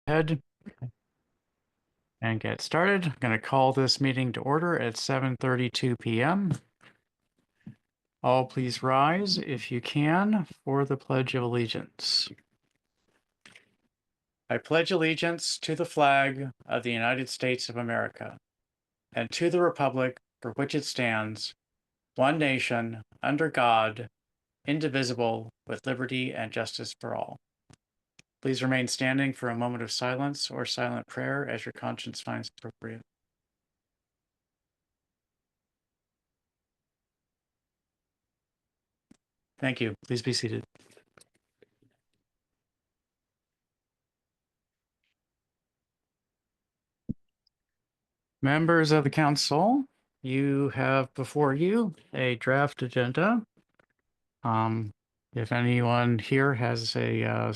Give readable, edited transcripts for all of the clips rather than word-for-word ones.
ahead and get started. I'm going to call this meeting to order at 7:32 p.m. All please rise if you can for the Pledge of Allegiance. I pledge allegiance to the flag of the United States of America and to the republic for which it stands, one nation, under God, indivisible, with liberty and justice for all. Please remain standing for a moment of silence or silent prayer as your conscience finds appropriate. Thank you. Please be seated. Members of the council, you have before you a draft agenda. If anyone here has a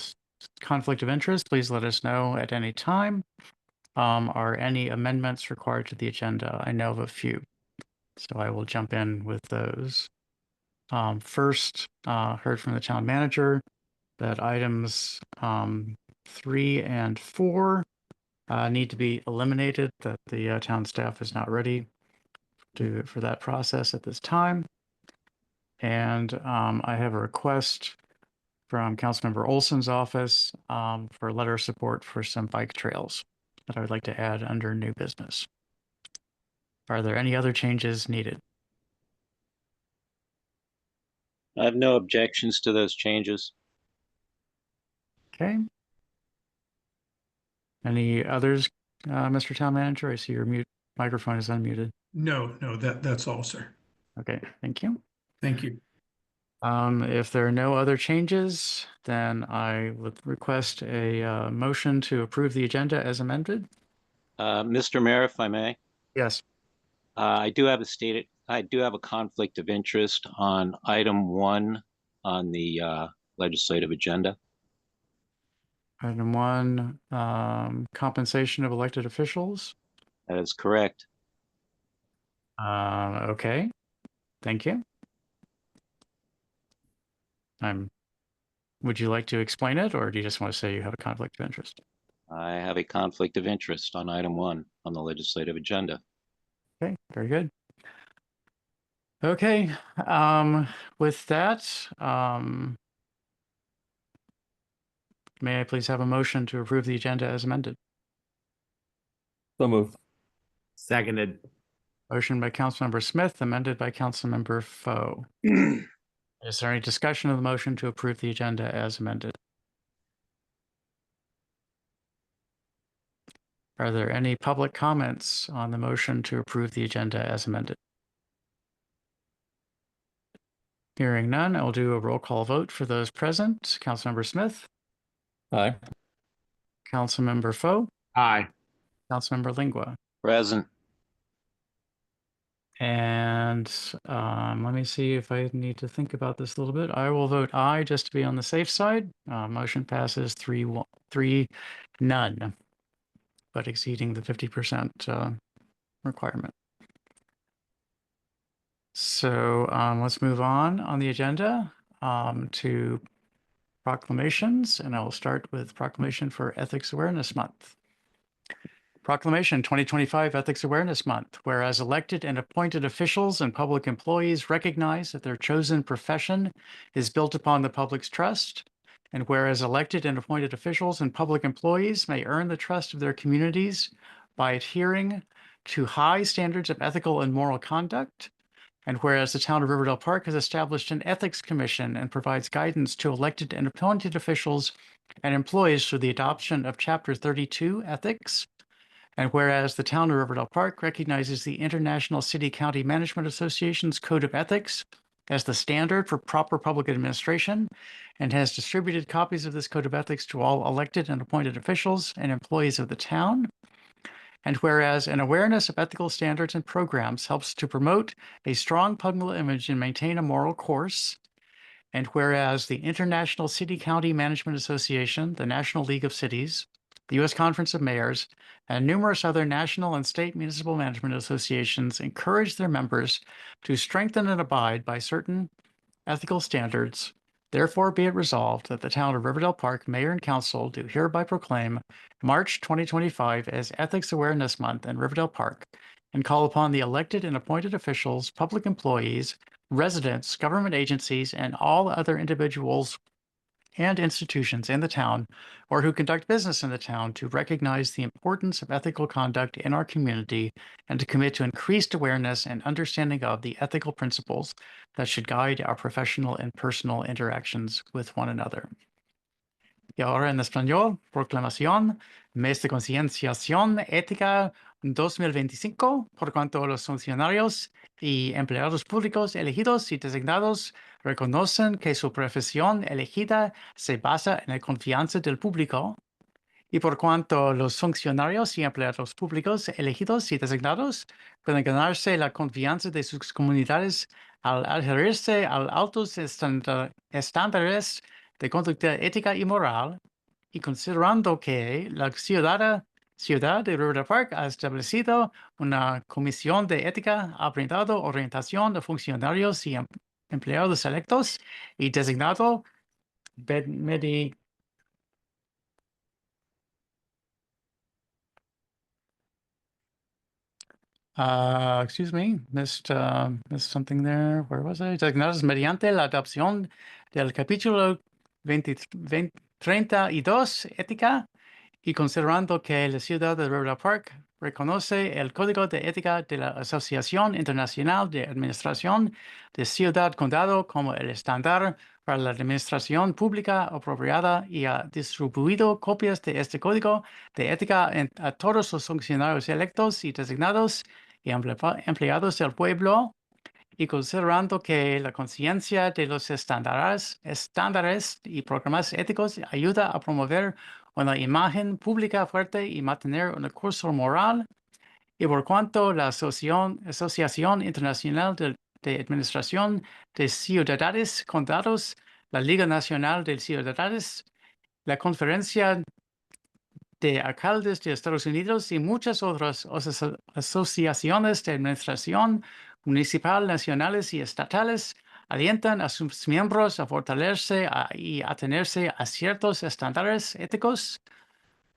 conflict of interest, please let us know at any time. Are any amendments required to the agenda? I know of a few, so I will jump in with those. First, heard from the town manager that items 3 and 4 need to be eliminated, that the town staff is not ready for that process at this time. And I have a request from Councilmember Olson's office for a letter of support for some bike trails that I would like to add under new business. Are there any other changes needed? I have no objections to those changes. Okay. Any others, Mr. Town Manager? I see your microphone is unmuted. No, that's all, sir. Okay, thank you. Thank you. If there are no other changes, then I would request a motion to approve the agenda as amended. Mr. Mayor, if I may. Yes. I do have a conflict of interest on item 1 on the legislative agenda. Item 1, compensation of elected officials. That is correct. Okay, thank you. Would you like to explain it, or do you just want to say you have a conflict of interest? I have a conflict of interest on item 1 on the legislative agenda. Okay, very good. Okay, with that, may I please have a motion to approve the agenda as amended? So moved. Seconded. Motion by Councilmember Smith, amended by Councilmember Foe. Is there any discussion of the motion to approve the agenda as amended? Are there any public comments on the motion to approve the agenda as amended? Hearing none, I'll do a roll call vote for those present. Councilmember Smith? Aye. Councilmember Foe? Aye. Councilmember Lingua? Present. And let me see if I need to think about this a little bit. I will vote aye just to be on the safe side. Motion passes 3-0, but exceeding the 50% requirement. So let's move on the agenda to proclamations, and I will start with proclamation for Ethics Awareness Month. Proclamation 2025 Ethics Awareness Month. Whereas elected and appointed officials and public employees recognize that their chosen profession is built upon the public's trust, and whereas elected and appointed officials and public employees may earn the trust of their communities by adhering to high standards of ethical and moral conduct, and whereas the town of Riverdale Park has established an ethics commission and provides guidance to elected and appointed officials and employees through the adoption of Chapter 32 Ethics, and whereas the town of Riverdale Park recognizes the International City-County Management Association's Code of Ethics as the standard for proper public administration and has distributed copies of this Code of Ethics to all elected and appointed officials and employees of the town. And whereas an awareness of ethical standards and programs helps to promote a strong public image and maintain a moral course. And whereas the International City-County Management Association, the National League of Cities, the U.S. Conference of Mayors, and numerous other national and state municipal management associations encourage their members to strengthen and abide by certain ethical standards Therefore, be it resolved that the town of Riverdale Park Mayor and Council do hereby proclaim March 2025 as Ethics Awareness Month in Riverdale Park and call upon the elected and appointed officials, public employees, residents, government agencies, and all other individuals and institutions in the town or who conduct business in the town to recognize the importance of ethical conduct in our community and to commit to increased awareness and understanding of the ethical principles that should guide our professional and personal interactions with one another. Y ahora en español, proclamación, mes de concienciación ética 2025, por cuanto los funcionarios y empleados públicos elegidos y designados reconocen que su profesión elegida se basa en la confianza del público, y por cuanto los funcionarios y empleados públicos elegidos y designados pueden ganarse la confianza de sus comunidades al adherirse a altos estándares de conducta ética y moral, y considerando que la ciudad de Riverdale Park ha establecido una comisión de ética, ha brindado orientación a funcionarios y empleados electos y designado excuse me, missed something there. Where was I? Designados mediante la adopción del capítulo 32, ética, y considerando que la ciudad de Riverdale Park reconoce el Código de Ética de la Asociación Internacional de Administración de Ciudad-Condado como el estándar para la administración pública apropiada y ha distribuido copias de este Código de Ética a todos los funcionarios electos y designados y empleados del pueblo, y considerando que la conciencia de los estándares y programas éticos ayuda a promover una imagen pública fuerte y mantener un curso moral, y por cuanto la Asociación Internacional de Administración de Ciudades Condados, la Liga Nacional de Ciudades, la Conferencia de Alcaldes de Estados Unidos y muchas otras asociaciones de administración municipal, nacionales y estatales alientan a sus miembros a fortalecerse y atenerse a ciertos estándares éticos.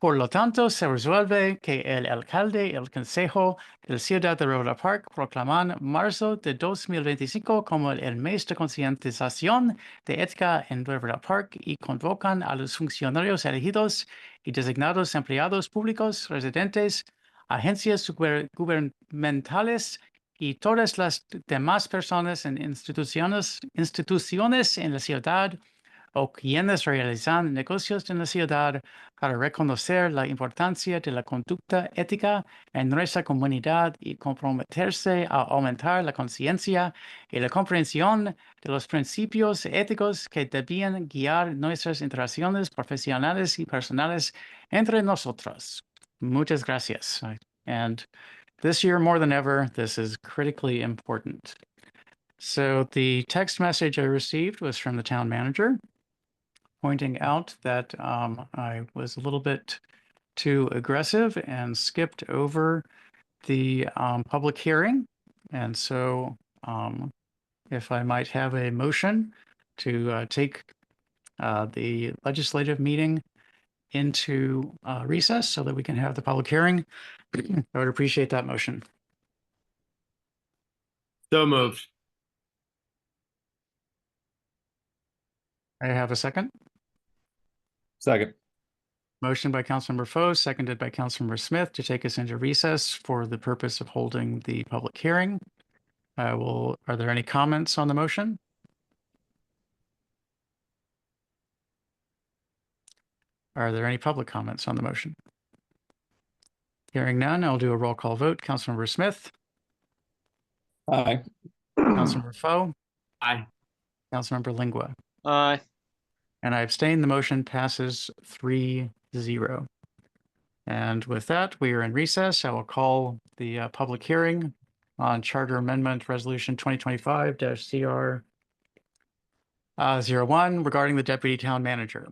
Por lo tanto, se resuelve que el alcalde y el consejo de la ciudad de Riverdale Park proclaman marzo de 2025 como el mes de concientización de ética en Riverdale Park y convocan a los funcionarios elegidos y designados empleados públicos, residentes, agencias gubernamentales y todas las demás personas en instituciones en la ciudad o quienes realizan negocios en la ciudad para reconocer la importancia de la conducta ética en nuestra comunidad y comprometerse a aumentar la conciencia y la comprensión de los principios éticos que debían guiar nuestras interacciones profesionales y personales entre nosotros. Muchas gracias. And this year, more than ever, this is critically important. So the text message I received was from the town manager, pointing out that I was a little bit too aggressive and skipped over the public hearing. And so if I might have a motion to take the legislative meeting into recess so that we can have the public hearing, I would appreciate that motion. So moved. I have a second. Second. Motion by Councilmember Foe, seconded by Councilmember Smith to take us into recess for the purpose of holding the public hearing. Are there any comments on the motion? Are there any public comments on the motion? Hearing none, I'll do a roll call vote. Councilmember Smith, Aye. Councilmember Foe, Aye. Councilmember Lingua, Aye. and I abstain. The motion passes 3-0. And with that, we are in recess. I will call the public hearing on Charter Amendment Resolution 2025-CR 01 regarding the Deputy Town Manager.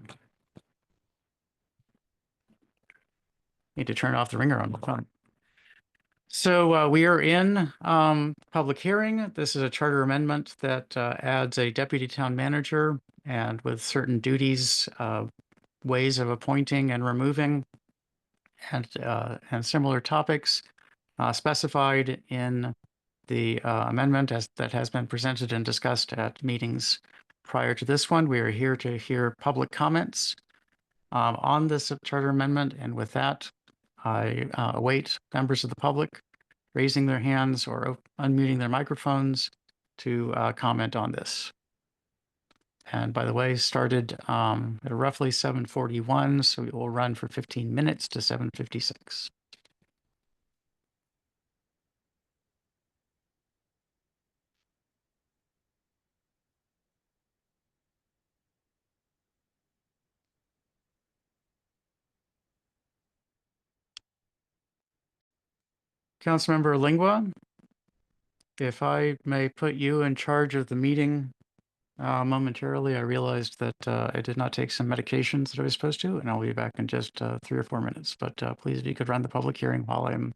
Need to turn off the ringer on the phone. So we are in public hearing. This is a charter amendment that adds a deputy town manager and with certain duties, ways of appointing and removing, and similar topics specified in the amendment as that has been presented and discussed at meetings prior to this one. We are here to hear public comments on this charter amendment, and with that, I await members of the public raising their hands or unmuting their microphones to comment on this. And by the way, started at roughly 7:41, so it will run for 15 minutes to 7:56. Councilmember Lingua, if I may put you in charge of the meeting momentarily, I realized that I did not take some medications that I was supposed to, and I'll be back in just 3 or 4 minutes. But please, if you could run the public hearing while I'm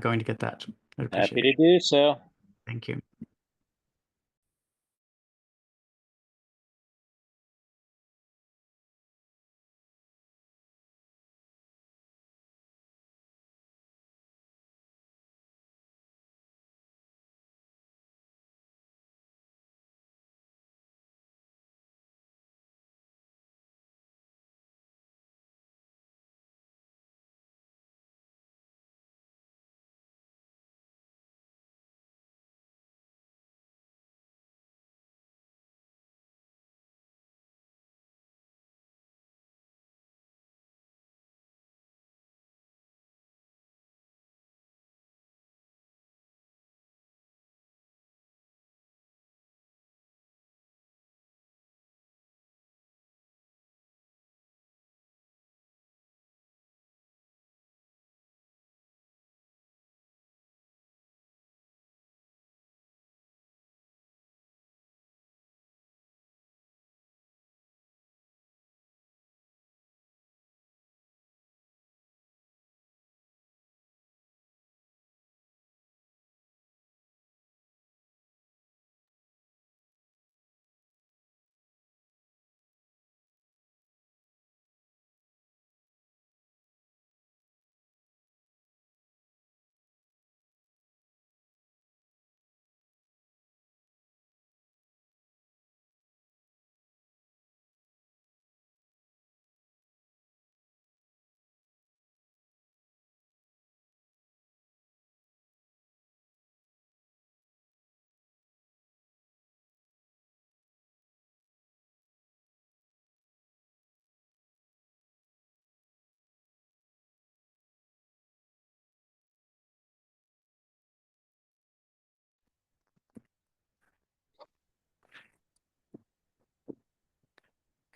going to get that. I'd appreciate Happy to it. do so. Thank you.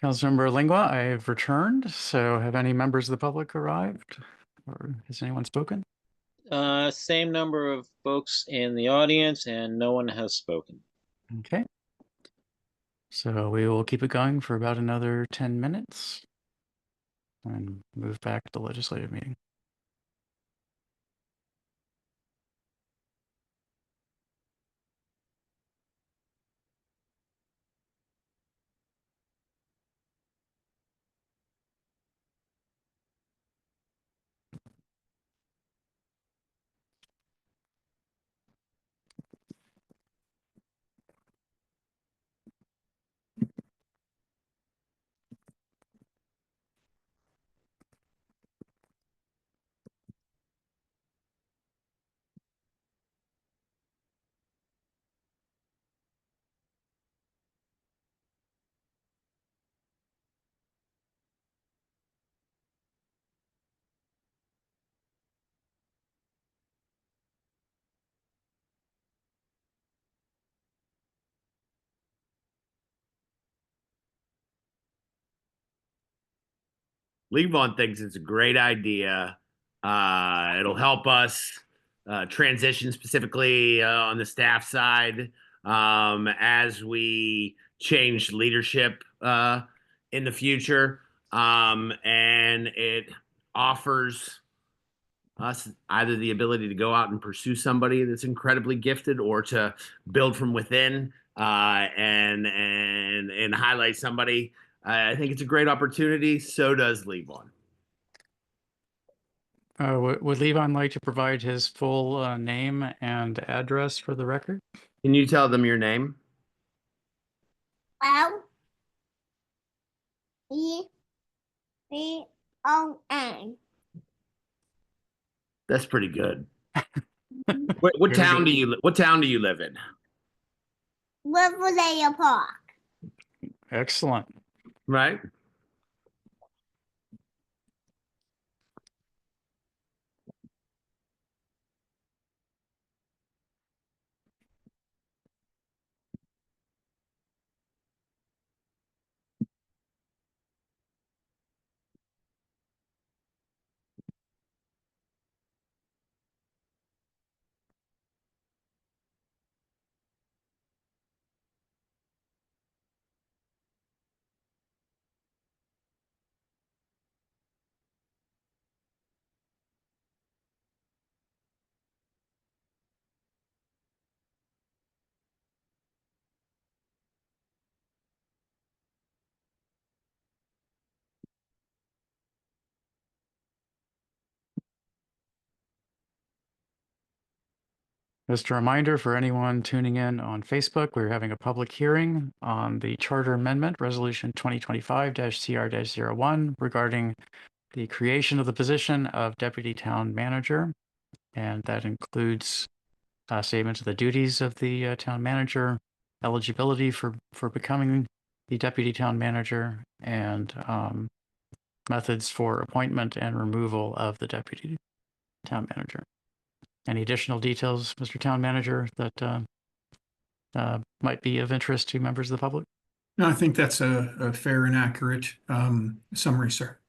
Councilmember Lingua, I have returned. So have any members of the public arrived? Or has anyone spoken? Same number of folks in the audience and no one has spoken. Okay. So we will keep it going for about another 10 minutes and move back to the legislative meeting. Leaguevon thinks it's a great idea. It'll help us transition specifically on the staff side as we change leadership in the future. And it offers us either the ability to go out and pursue somebody that's incredibly gifted, or to build from within and highlight somebody. I think it's a great opportunity. So does Levon. Would Levon like to provide his full name and address for the record? Can you tell them your name? L E V O N. That's pretty good. What Very town good. do you What town do you live in? Riverlea Park. Excellent. Right. Just a reminder for anyone tuning in on Facebook, we're having a public hearing on the Charter Amendment Resolution 2025-CR-01 regarding the creation of the position of Deputy Town Manager. And that includes statements of the duties of the town manager, eligibility for becoming the Deputy Town Manager, and methods for appointment and removal of the Deputy Town Manager. Any additional details, Mr. Town Manager, that might be of interest to members of the public? No, I think that's a fair and accurate summary, sir.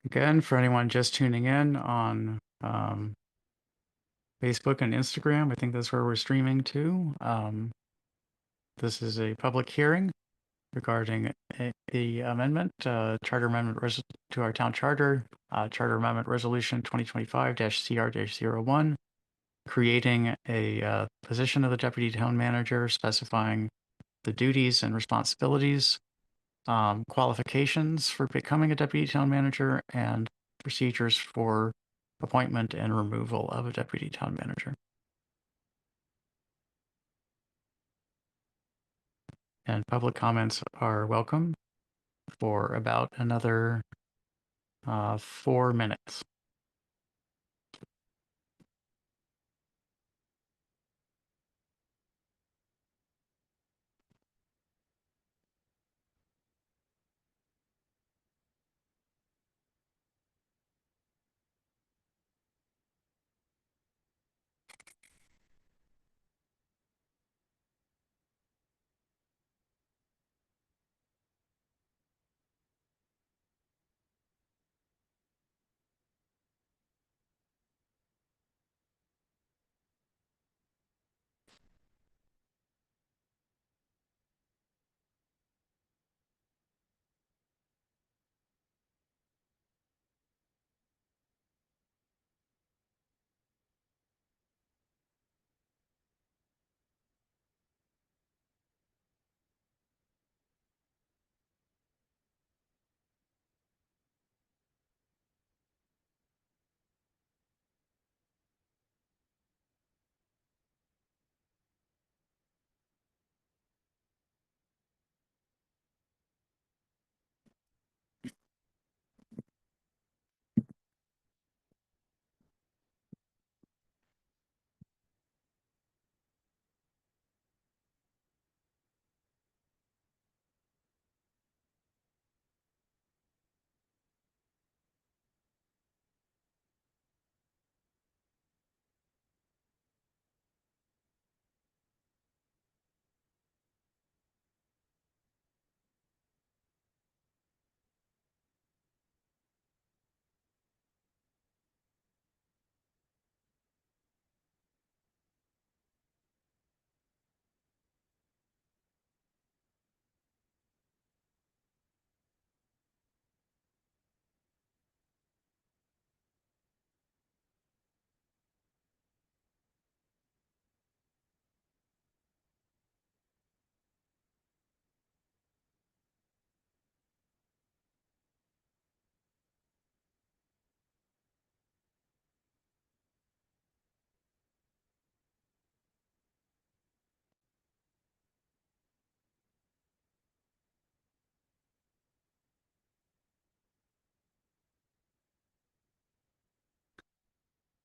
Again, for anyone just tuning in on Facebook and Instagram, I think that's where we're streaming to. This is a public hearing regarding the amendment, charter amendment to our town charter, charter amendment resolution 2025-CR-01, creating a position of the deputy town manager, specifying the duties and responsibilities, qualifications for becoming a deputy town manager, and procedures for appointment and removal of a deputy town manager. And public comments are welcome for about another 4 minutes.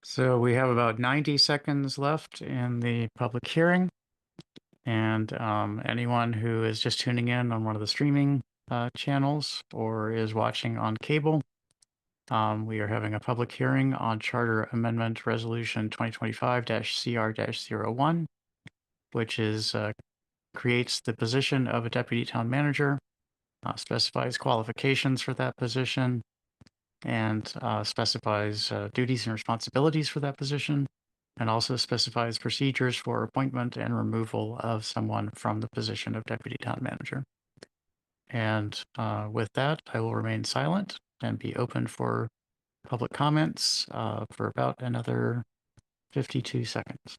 So we have about 90 seconds left in the public hearing. And anyone who is just tuning in on one of the streaming channels or is watching on cable, we are having a public hearing on Charter Amendment Resolution 2025-CR-01, which is creates the position of a deputy town manager, specifies qualifications for that position, and specifies duties and responsibilities for that position, and also specifies procedures for appointment and removal of someone from the position of deputy town manager. And with that, I will remain silent and be open for public comments for about another 52 seconds.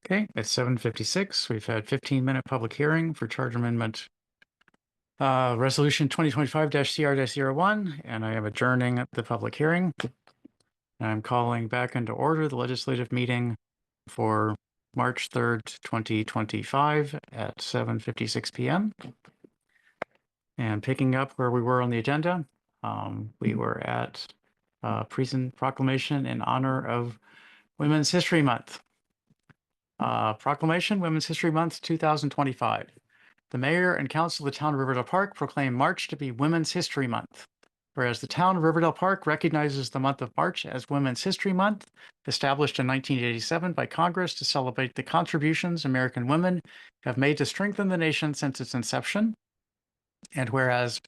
Okay, it's 7:56. We've had 15-minute public hearing for Charter Amendment Resolution 2025-CR-01, and I am adjourning the public hearing. And I'm calling back into order the legislative meeting for March 3rd, 2025 at 7:56 p.m. And picking up where we were on the agenda, we were at proclamation in honor of Women's History Month. Proclamation, Women's History Month 2025. The mayor and council of the town of Riverdale Park proclaim March to be Women's History Month. Whereas the town of Riverdale Park recognizes the month of March as Women's History Month, established in 1987 by Congress to celebrate the contributions American women have made to strengthen the nation since its inception. And whereas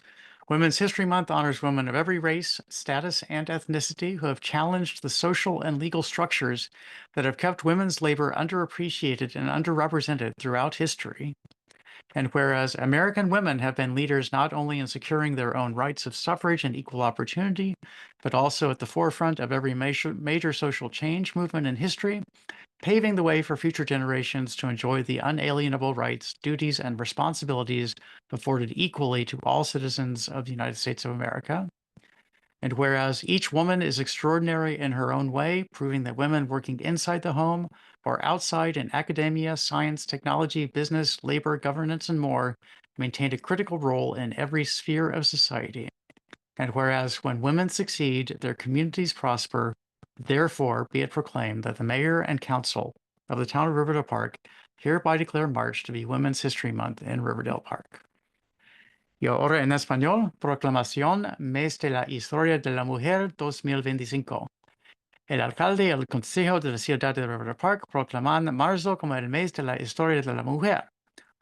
Women's History Month honors women of every race, status, and ethnicity who have challenged the social and legal structures that have kept women's labor underappreciated and underrepresented throughout history. And whereas American women have been leaders not only in securing their own rights of suffrage and equal opportunity, but also at the forefront of every major social change movement in history, paving the way for future generations to enjoy the unalienable rights, duties, and responsibilities afforded equally to all citizens of the United States of America. And whereas each woman is extraordinary in her own way, proving that women working inside the home or outside in academia, science, technology, business, labor, governance, and more, maintain a critical role in every sphere of society. And whereas when women succeed, their communities prosper, therefore be it proclaimed that the mayor and council of the town of Riverdale Park hereby declare March to be Women's History Month in Riverdale Park. Y ahora en español, proclamación Mes de la Historia de la Mujer 2025. El alcalde y el consejo de la ciudad de Riverdale Park proclaman marzo como el mes de la historia de la mujer.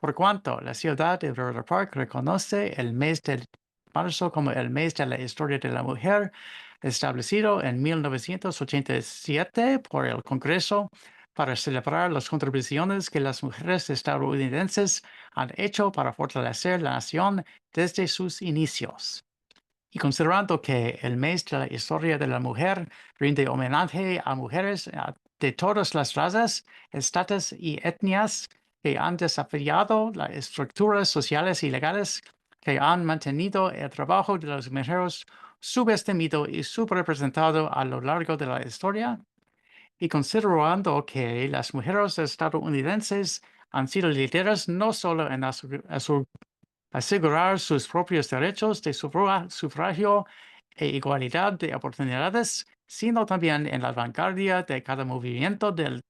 Por cuanto la ciudad de Riverdale Park reconoce el mes de marzo como el mes de la historia de la mujer, establecido en 1987 por el Congreso para celebrar las contribuciones que las mujeres estadounidenses han hecho para fortalecer la nación desde sus inicios. Y considerando que el mes de la historia de la mujer rinde homenaje a mujeres de todas las razas, estatus y etnias que han desafiado las estructuras sociales y legales que han mantenido el trabajo de las mujeres subestimado y subrepresentado a lo largo de la historia, y considerando que las mujeres estadounidenses han sido líderes no solo en asegurar sus propios derechos de sufragio e igualdad de oportunidades, sino también en la vanguardia de cada movimiento de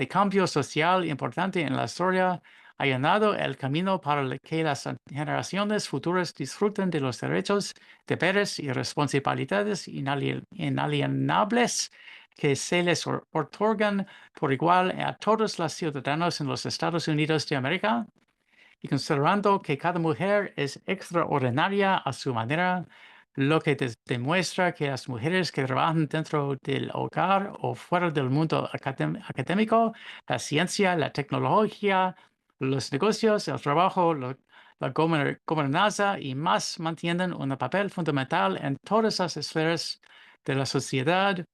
cambio social importante en la historia, ha allanado el camino para que las generaciones futuras disfruten de los derechos, deberes y responsabilidades inalienables que se les otorgan por igual a todos los ciudadanos en los Estados Unidos de América. Y considerando que cada mujer es extraordinaria a su manera, lo que demuestra que las mujeres que trabajan dentro del hogar o fuera del mundo académico, la ciencia, la tecnología, los negocios, el trabajo, la gobernanza y más mantienen un papel fundamental en todas las esferas de la sociedad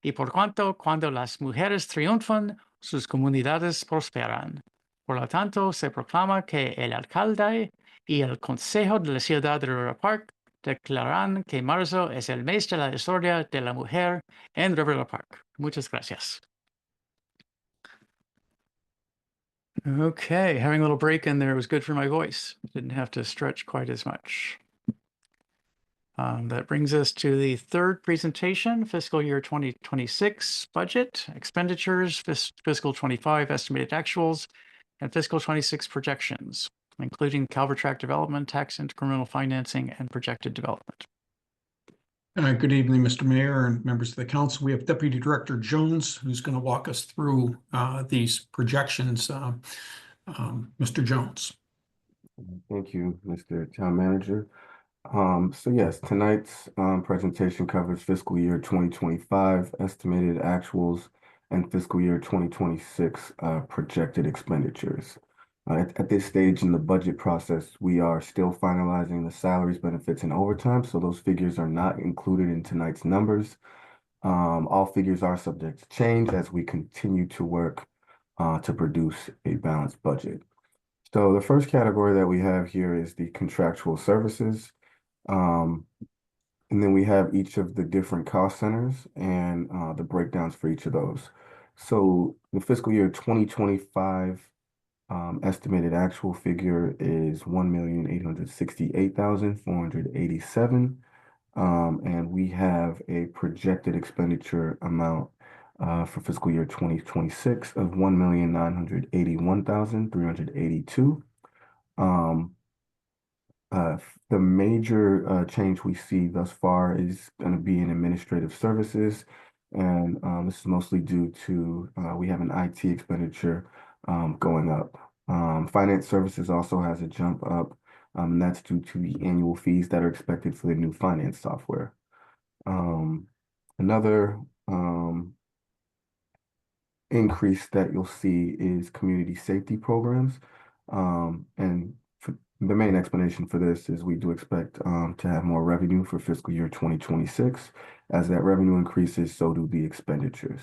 y por cuanto cuando las mujeres triunfan, sus comunidades prosperan. Por lo tanto, se proclama que el alcalde y el consejo de la ciudad de River Park declaran que marzo es el mes de la historia de la mujer en River Park. Muchas gracias. Okay, having a little break in there was good for my voice. Didn't have to stretch quite as much. That brings us to the third presentation, fiscal year 2026 budget, expenditures, fiscal 25 estimated actuals, and fiscal 26 projections, including Calvert Tract development, tax incremental financing, and projected development. Good evening, Mr. Mayor and members of the council. We have Deputy Director Jones, who's going to walk us through these projections. Mr. Jones. Thank you, Mr. Town Manager. So yes, tonight's presentation covers fiscal year 2025 estimated actuals and fiscal year 2026 projected expenditures. At this stage in the budget process, we are still finalizing the salaries, benefits, and overtime, so those figures are not included in tonight's numbers. All figures are subject to change as we continue to work to produce a balanced budget. So the first category that we have here is the contractual services. And then we have each of the different cost centers and the breakdowns for each of those. So the fiscal year 2025 estimated actual figure is 1,868,487. And we have a projected expenditure amount for fiscal year 2026 of 1,981,382. The major change we see thus far is going to be in administrative services, and this is mostly due to we have an IT expenditure going up. Finance services also has a jump up, and that's due to the annual fees that are expected for the new finance software. Another increase that you'll see is community safety programs, and the main explanation for this is we do expect to have more revenue for fiscal year 2026. As that revenue increases, so do the expenditures.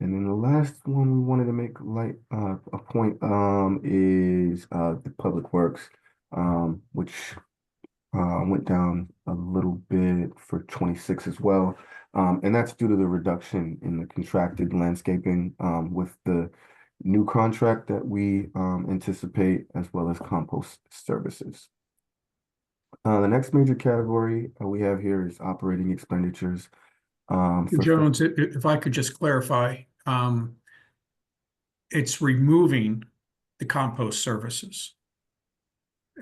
And then the last one we wanted to make a point is the public works, which went down a little bit for 26 as well. And that's due to the reduction in the contracted landscaping with the new contract that we anticipate, as well as compost services. The next major category we have here is operating expenditures. Jones, if I could just clarify, it's removing the compost services.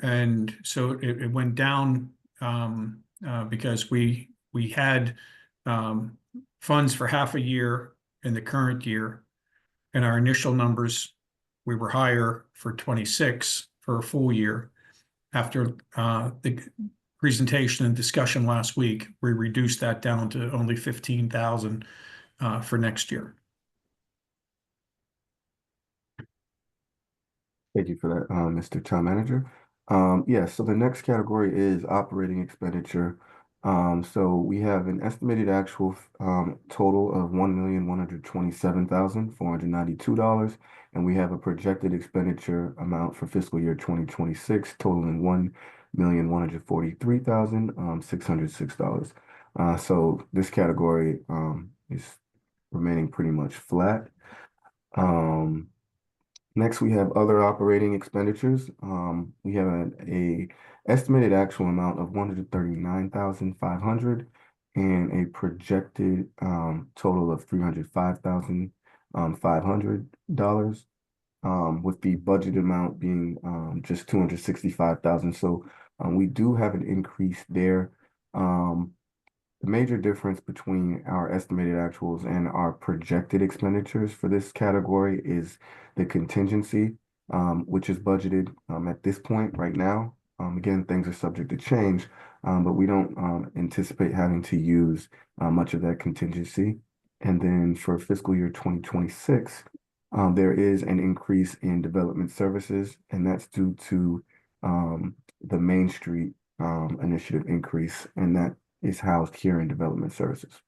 And so it went down because we had funds for half a year in the current year. In our initial numbers, we were higher for 26 for a full year. After the presentation and discussion last week, we reduced that down to only 15,000 for next year. Thank you for that, Mr. Town Manager. So the next category is operating expenditure. So we have an estimated actual total of $1,127,492, and we have a projected expenditure amount for fiscal year 2026 totaling $1,143,606. So this category is remaining pretty much flat. Next, we have other operating expenditures. We have a estimated actual amount of $139,500 and a projected total of $305,500, with the budget amount being just $265,000. So we do have an increase there. The major difference between our estimated actuals and our projected expenditures for this category is the contingency, which is budgeted at this point right now Again, things are subject to change, but we don't anticipate having to use much of that contingency. And then for fiscal year 2026, there is an increase in development services, and that's due to the Main Street initiative increase, and that is housed here in development services.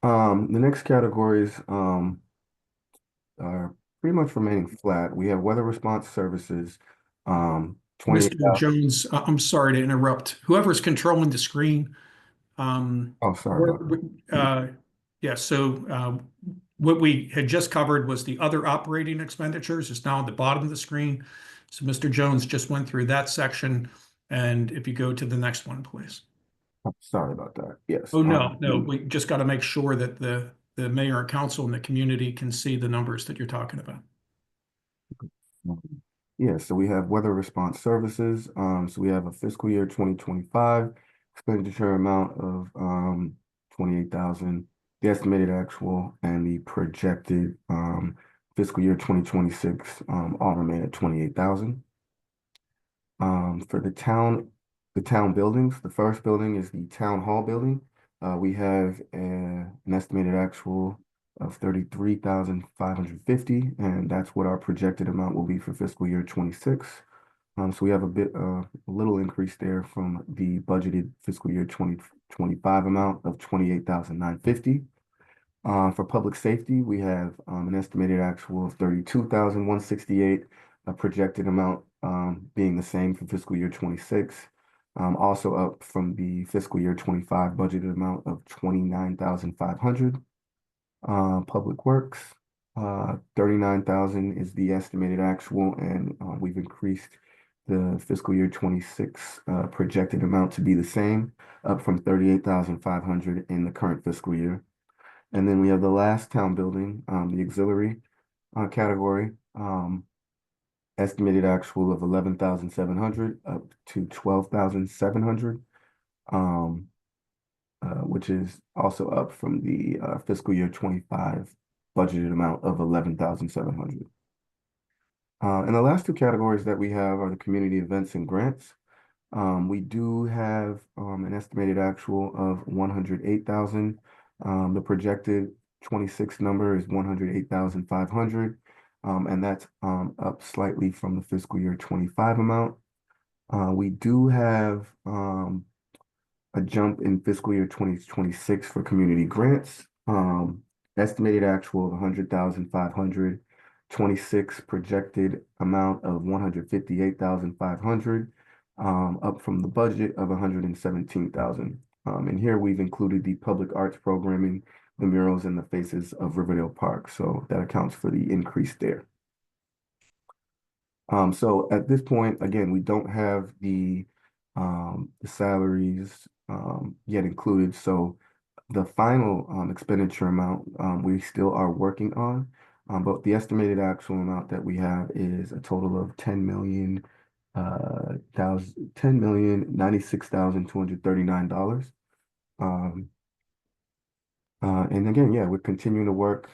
The next categories are pretty much remaining flat. We have weather response services, Mr. 28,000. Jones, I'm sorry to interrupt. Whoever's controlling the screen, Oh, sorry about that. yeah, so what we had just covered was the other operating expenditures. It's now at the bottom of the screen. So Mr. Jones just went through that section. And if you go to the next one, please. Sorry about that. Yes. Oh, no, we just got to make sure that the mayor and council and the community can see the numbers that you're talking about. Yeah, so we have weather response services. So we have a fiscal year 2025 expenditure amount of 28,000, the estimated actual and the projected fiscal year 2026 all remain at 28,000. For the town buildings, the first building is the town hall building. We have an estimated actual of 33,550, and that's what our projected amount will be for fiscal year 26. So we have a little increase there from the budgeted fiscal year 2025 amount of 28,950. For public safety, we have an estimated actual of 32,168, a projected amount being the same for fiscal year 26. Also up from the fiscal year 25 budgeted amount of 29,500. Public Works, 39,000 is the estimated actual, and we've increased the fiscal year 26 projected amount to be the same, up from 38,500 in the current fiscal year. And then we have the last town building, the auxiliary category, estimated actual of 11,700 up to 12,700, which is also up from the fiscal year 25 budgeted amount of 11,700. And the last two categories that we have are the community events and grants. We do have an estimated actual of 108,000. The projected 26 number is 108,500, and that's up slightly from the fiscal year 25 amount. We do have a jump in fiscal year 2026 for community grants. Estimated actual of 100,500, 26 projected amount of 158,500, up from the budget of 117,000. And here we've included the public arts programming, the murals, and the faces of Riverdale Park. So that accounts for the increase there. So at this point, again, we don't have the salaries yet included. So the final expenditure amount we still are working on, but the estimated actual amount that we have is a total of $10,096,239. And again, yeah, we're continuing to work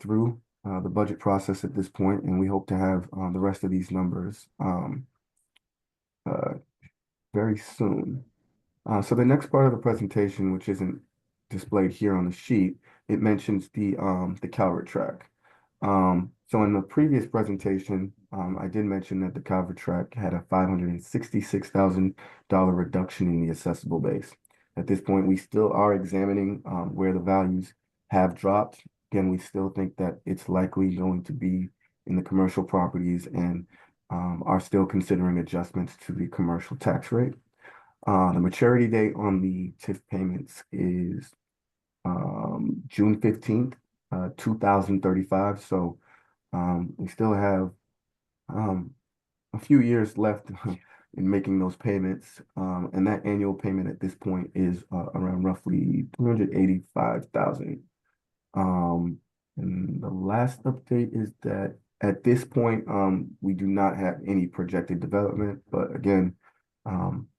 through the budget process at this point, and we hope to have the rest of these numbers very soon. So the next part of the presentation, which isn't displayed here on the sheet, it mentions the Calvert track. So in the previous presentation, I did mention that the Calvert track had a $566,000 reduction in the assessable base. At this point, we still are examining where the values have dropped. Again, we still think that it's likely going to be in the commercial properties, and are still considering adjustments to the commercial tax rate. The maturity date on the TIF payments is June 15th, 2035. So we still have a few years left in making those payments. And that annual payment at this point is around roughly $385,000. And the last update is that at this point, we do not have any projected development, but again,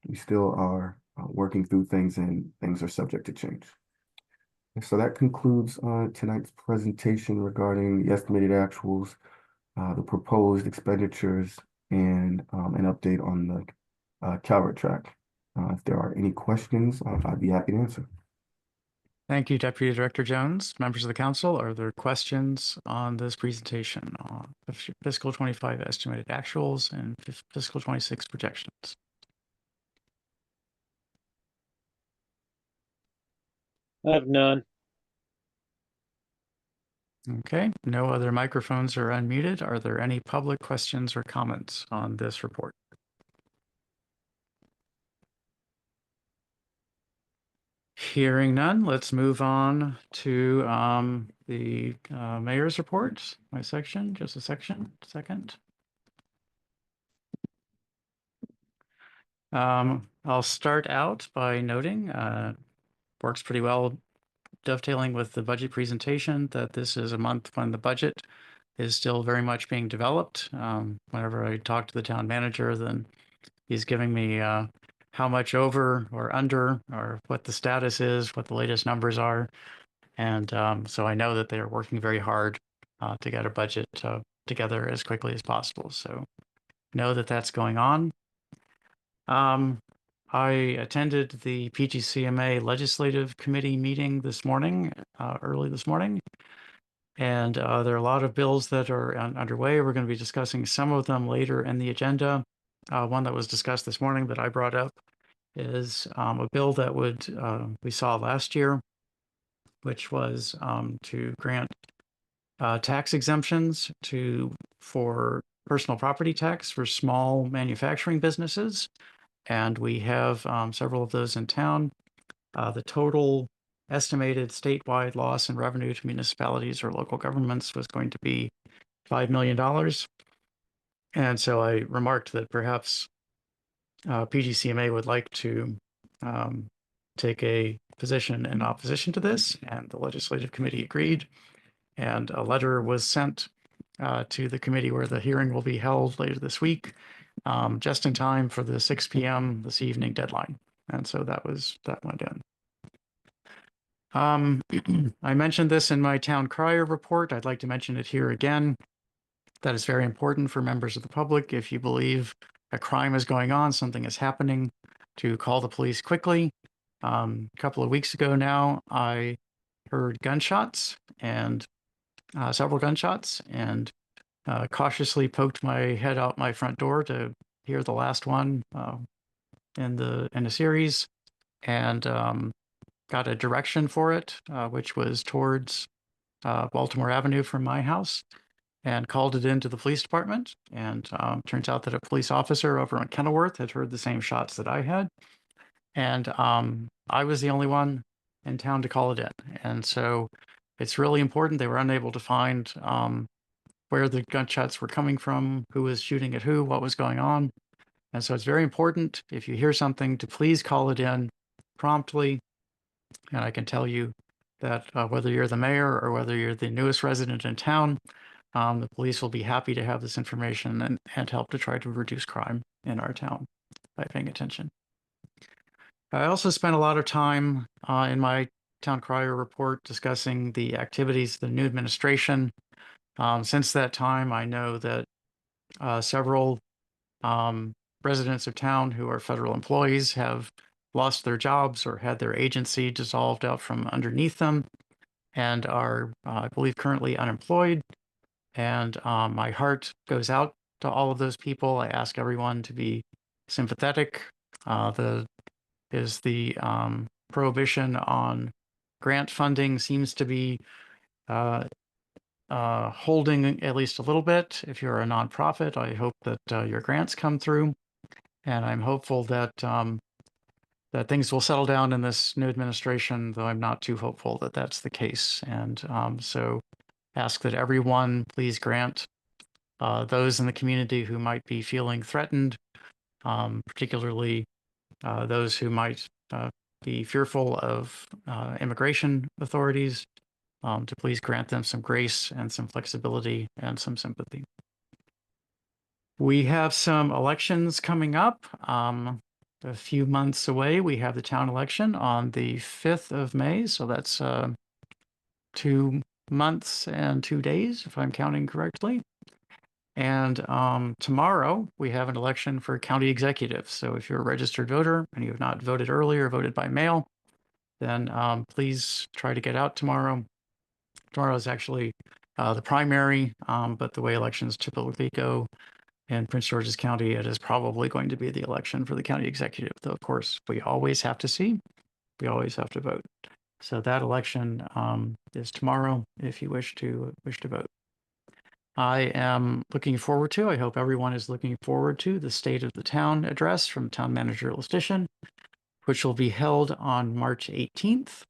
we still are working through things, and things are subject to change. And so that concludes tonight's presentation regarding the estimated actuals, the proposed expenditures, and an update on the Calvert track. If there are any questions, I'd be happy to answer. Thank you, Deputy Director Jones. Members of the council, are there questions on this presentation on the fiscal 25 estimated actuals and fiscal 26 projections? I have none. Okay, no other microphones are unmuted. Are there any public questions or comments on this report? Hearing none, let's move on to the mayor's report. My section, just a second. I'll start out by noting, works pretty well dovetailing with the budget presentation, that this is a month when the budget is still very much being developed. Whenever I talk to the town manager, then he's giving me how much over or under, or what the status is, what the latest numbers are. And so I know that they are working very hard to get a budget together as quickly as possible. So know that that's going on. I attended the PGCMA Legislative Committee meeting this morning, early this morning. And there are a lot of bills that are underway. We're going to be discussing some of them later in the agenda. One that was discussed this morning that I brought up is a bill that we saw last year, which was to grant tax exemptions for personal property tax for small manufacturing businesses. And we have several of those in town. The total estimated statewide loss in revenue to municipalities or local governments was going to be $5 million. And so I remarked that perhaps PGCMA would like to take a position in opposition to this, and the legislative committee agreed. And a letter was sent to the committee where the hearing will be held later this week, just in time for the 6 p.m. this evening deadline. And so that went in. I mentioned this in my town crier report. I'd like to mention it here again. That is very important for members of the public. If you believe a crime is going on, something is happening, to call the police quickly. A couple of weeks ago now, I heard gunshots, and several gunshots, and cautiously poked my head out my front door to hear the last one in the series, and got a direction for it, which was towards Baltimore Avenue from my house, and called it into the police department. And turns out that a police officer over in Kenilworth had heard the same shots that I had. And I was the only one in town to call it in. And so it's really important. They were unable to find where the gunshots were coming from, who was shooting at who, what was going on. And so it's very important, if you hear something, to please call it in promptly. And I can tell you that whether you're the mayor or whether you're the newest resident in town, the police will be happy to have this information and help to try to reduce crime in our town by paying attention. I also spent a lot of time in my town crier report discussing the activities of the new administration. Since that time, I know that several residents of town who are federal employees have lost their jobs or had their agency dissolved out from underneath them and are, I believe, currently unemployed. And my heart goes out to all of those people. I ask everyone to be sympathetic. The prohibition on grant funding seems to be holding at least a little bit. If you're a nonprofit, I hope that your grants come through, and I'm hopeful that that things will settle down in this new administration, though I'm not too hopeful that that's the case. And so ask that everyone please grant those in the community who might be feeling threatened, particularly those who might be fearful of immigration authorities, to please grant them some grace and some flexibility and some sympathy. We have some elections coming up. A few months away, we have the town election on the 5th of May. So that's 2 months and 2 days, if I'm counting correctly. And tomorrow we have an election for county executive. So if you're a registered voter and you have not voted early or voted by mail, then please try to get out tomorrow. Tomorrow is actually the primary, but the way elections typically go in Prince George's County, it is probably going to be the election for the county executive. Though, of course, we always have to see, we always have to vote. So that election is tomorrow if you wish to vote. I am looking forward to, I hope everyone is looking forward to the State of the Town address from Town Manager Lustician, which will be held on March 18th.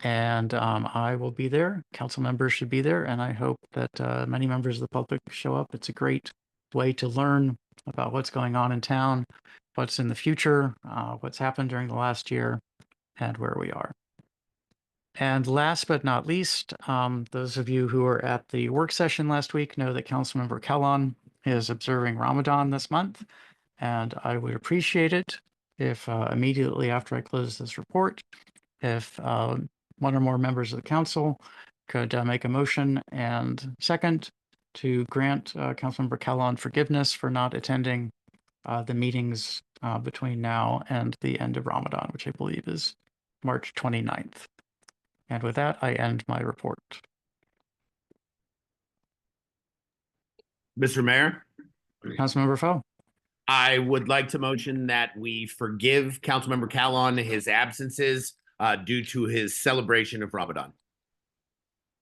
And I will be there. Council members should be there. And I hope that many members of the public show up. It's a great way to learn about what's going on in town, what's in the future, what's happened during the last year, and where we are. And last but not least, those of you who were at the work session last week know that Councilmember Kellon is observing Ramadan this month. And I would appreciate it if immediately after I close this report, if one or more members of the council could make a motion and second to grant Councilmember Kellon forgiveness for not attending the meetings between now and the end of Ramadan, which I believe is March 29th. And with that, I end my report. Mr. Mayor, Councilmember Foe. I would like to motion that we forgive Councilmember Kellon his absences due to his celebration of Ramadan.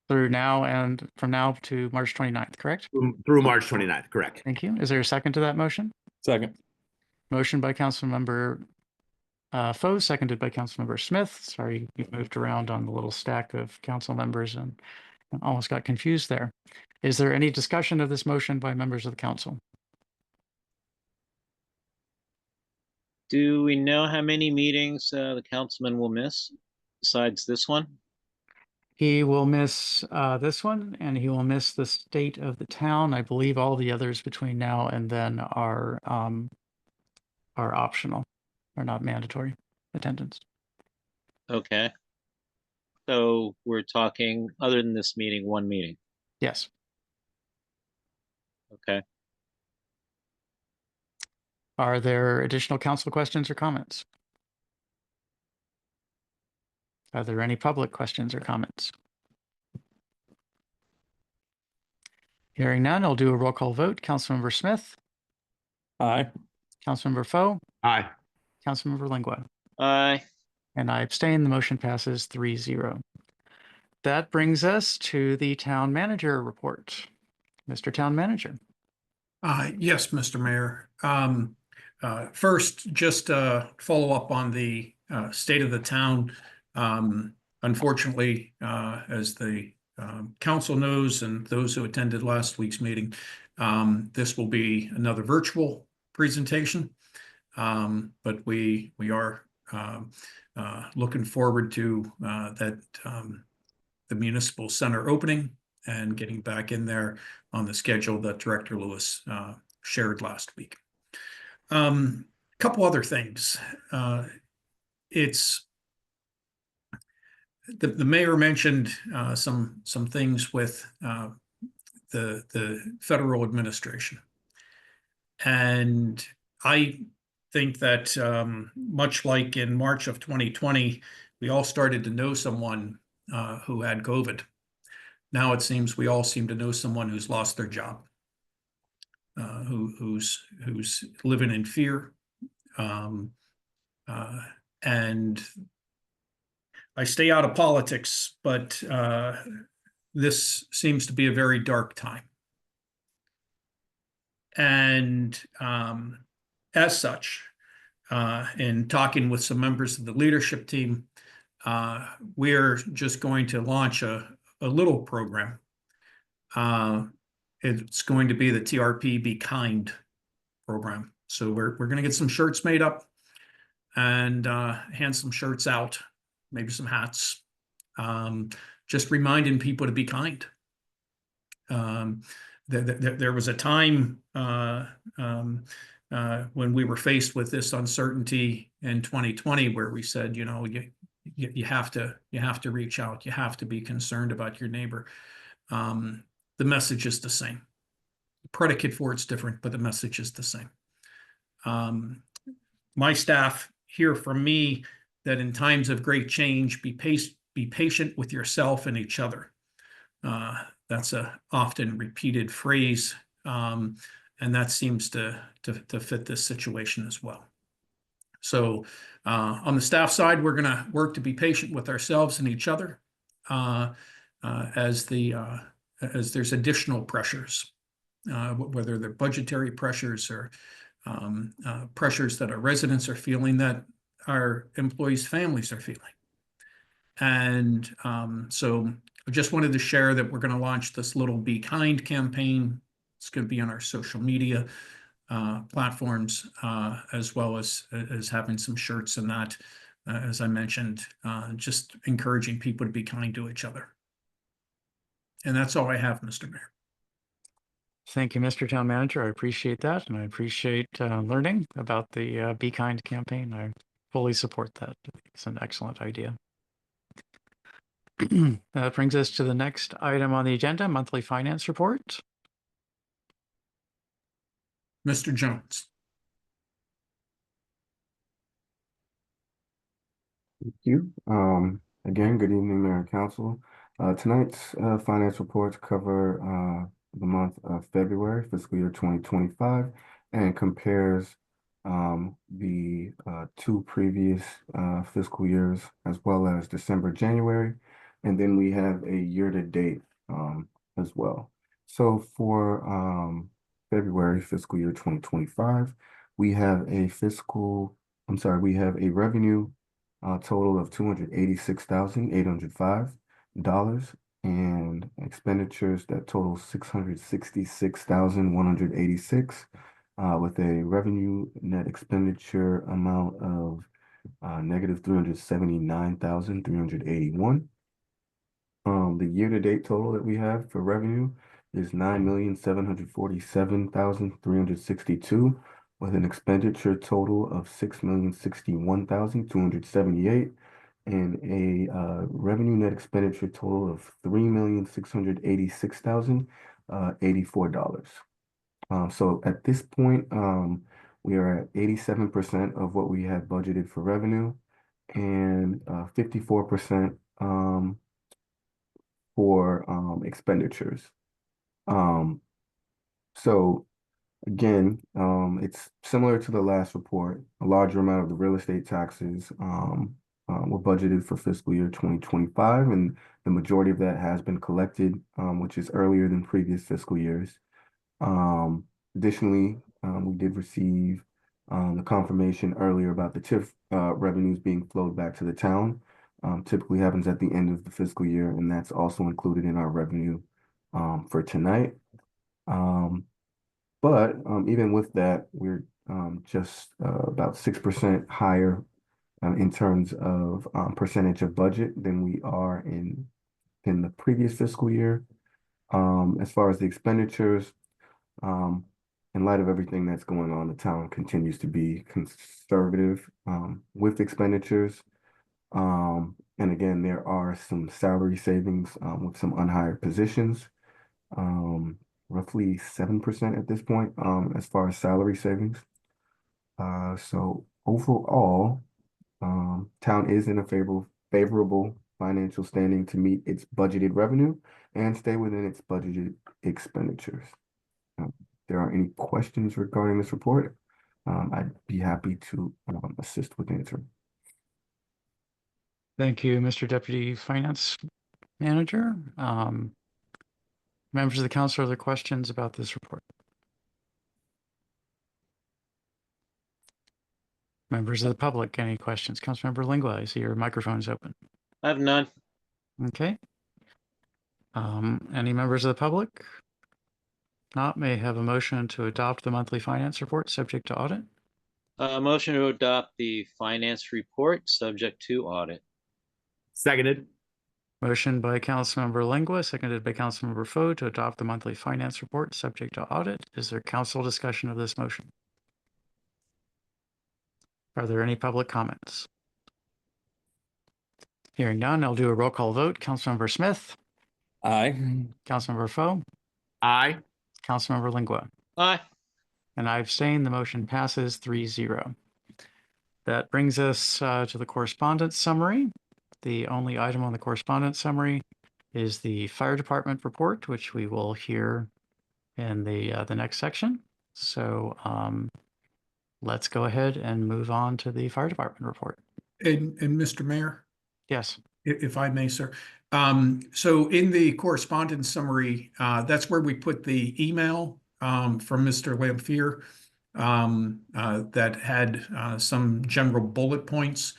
Through now and from now to March 29th, correct? Through March 29th, correct. Thank you. Is there a second to that motion? Second. Motion by Councilmember Foe, seconded by Councilmember Smith. Sorry, you moved around on the little stack of council members and almost got confused there. Is there any discussion of this motion by members of the council? Do we know how many meetings the councilman will miss besides this one? He will miss this one, and he will miss the State of the Town. I believe all the others between now and then are optional, are not mandatory attendance. Okay. So we're talking, other than this meeting, one meeting. Yes. Okay. Are there additional council questions or comments? Are there any public questions or comments? Hearing none, I'll do a roll call vote. Councilmember Smith, Aye. Councilmember Foe, Aye. Councilmember Lingua, Aye. and I abstain. The motion passes 3-0. That brings us to the town manager report. Mr. Town Manager. Yes, Mr. Mayor. First, just follow up on the state of the town. Unfortunately, as the council knows and those who attended last week's meeting, this will be another virtual presentation. But we are looking forward to that the municipal center opening and getting back in there on the schedule that Director Lewis shared last week. Couple other things. It's the mayor mentioned some things with the federal administration, and I think that much like in March of 2020, we all started to know someone who had COVID. Now it seems we all seem to know someone who's lost their job, who's living in fear, and I stay out of politics, but this seems to be a very dark time. And as such, in talking with some members of the leadership team, we're just going to launch a little program. It's going to be the TRP Be Kind program. So we're going to get some shirts made up and hand some shirts out, maybe some hats, just reminding people to be kind. There was a time when we were faced with this uncertainty in 2020 where we said, you know, you have to reach out, you have to be concerned about your neighbor. The message is the same. predicate for it's different, but the message is the same. My staff hear from me that in times of great change, be patient with yourself and each other. That's a often repeated phrase, and that seems to fit this situation as well. So on the staff side, we're going to work to be patient with ourselves and each other as there's additional pressures, whether they're budgetary pressures or pressures that our residents are feeling, that our employees' families are feeling. And so I just wanted to share that we're going to launch this little Be Kind campaign. It's going to be on our social media platforms, as well as having some shirts and that, as I mentioned, just encouraging people to be kind to each other. And that's all I have, Mr. Mayor. Thank you, Mr. Town Manager. I appreciate that, and I appreciate learning about the Be Kind campaign. I fully support that. It's an excellent idea. That brings us to the next item on the agenda, monthly finance report. Mr. Jones. Thank you. Again, good evening, Mayor and Council. Tonight's finance reports cover the month of February, fiscal year 2025, and compares the two previous fiscal years, as well as December, January, and then we have a year-to-date as well. So for February, fiscal year 2025, we have a revenue total of $286,805 and expenditures that total $666,186 with a revenue net expenditure amount of negative $379,381. The year-to-date total that we have for revenue is $9,747,362 with an expenditure total of $6,061,278 and a revenue net expenditure total of $3,686,084. So at this point, we are at 87% of what we had budgeted for revenue and 54% for expenditures. So again, it's similar to the last report. A larger amount of the real estate taxes were budgeted for fiscal year 2025, and the majority of that has been collected, which is earlier than previous fiscal years. Additionally, we did receive the confirmation earlier about the TIF revenues being flowed back to the town. Typically happens at the end of the fiscal year, and that's also included in our revenue for tonight. But even with that, we're just about 6% higher in terms of percentage of budget than we are in the previous fiscal year. As far as the expenditures, in light of everything that's going on, the town continues to be conservative with expenditures. And again, there are some salary savings with some unhired positions, roughly 7% at this point as far as salary savings. So overall, town is in a favorable financial standing to meet its budgeted revenue and stay within its budgeted expenditures. If there are any questions regarding this report, I'd be happy to assist with answering. Thank you, Mr. Deputy Finance Manager. Members of the council, are there questions about this report? Members of the public, any questions? Councilmember Lingua, I see your microphone is open. I have none. Okay. Any members of the public? Not, may I have a motion to adopt the monthly finance report subject to audit? Motion to adopt the finance report subject to audit. Seconded. Motion by Councilmember Lingua, seconded by Councilmember Foe to adopt the monthly finance report subject to audit. Is there council discussion of this motion? Are there any public comments? Hearing none, I'll do a roll call vote. Councilmember Smith, Aye. Councilmember Foe, Aye. Councilmember Lingua. Aye. And I abstain. The motion passes 3-0. That brings us to the correspondence summary. The only item on the correspondence summary is the fire department report, which we will hear in the next section. So let's go ahead and move on to the fire department report. And Mr. Mayor, Yes. if I may, sir. So in the correspondence summary, that's where we put the email from Mr. Lamphere that had some general bullet points.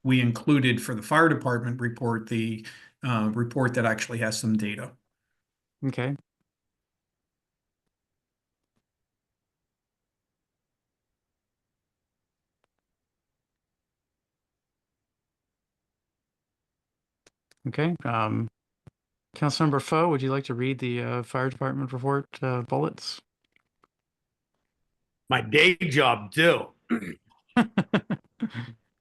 We included for the fire department report, the report that actually has some data. Okay. Okay. Councilmember Foe, would you like to read the fire department report bullets? My day job, too.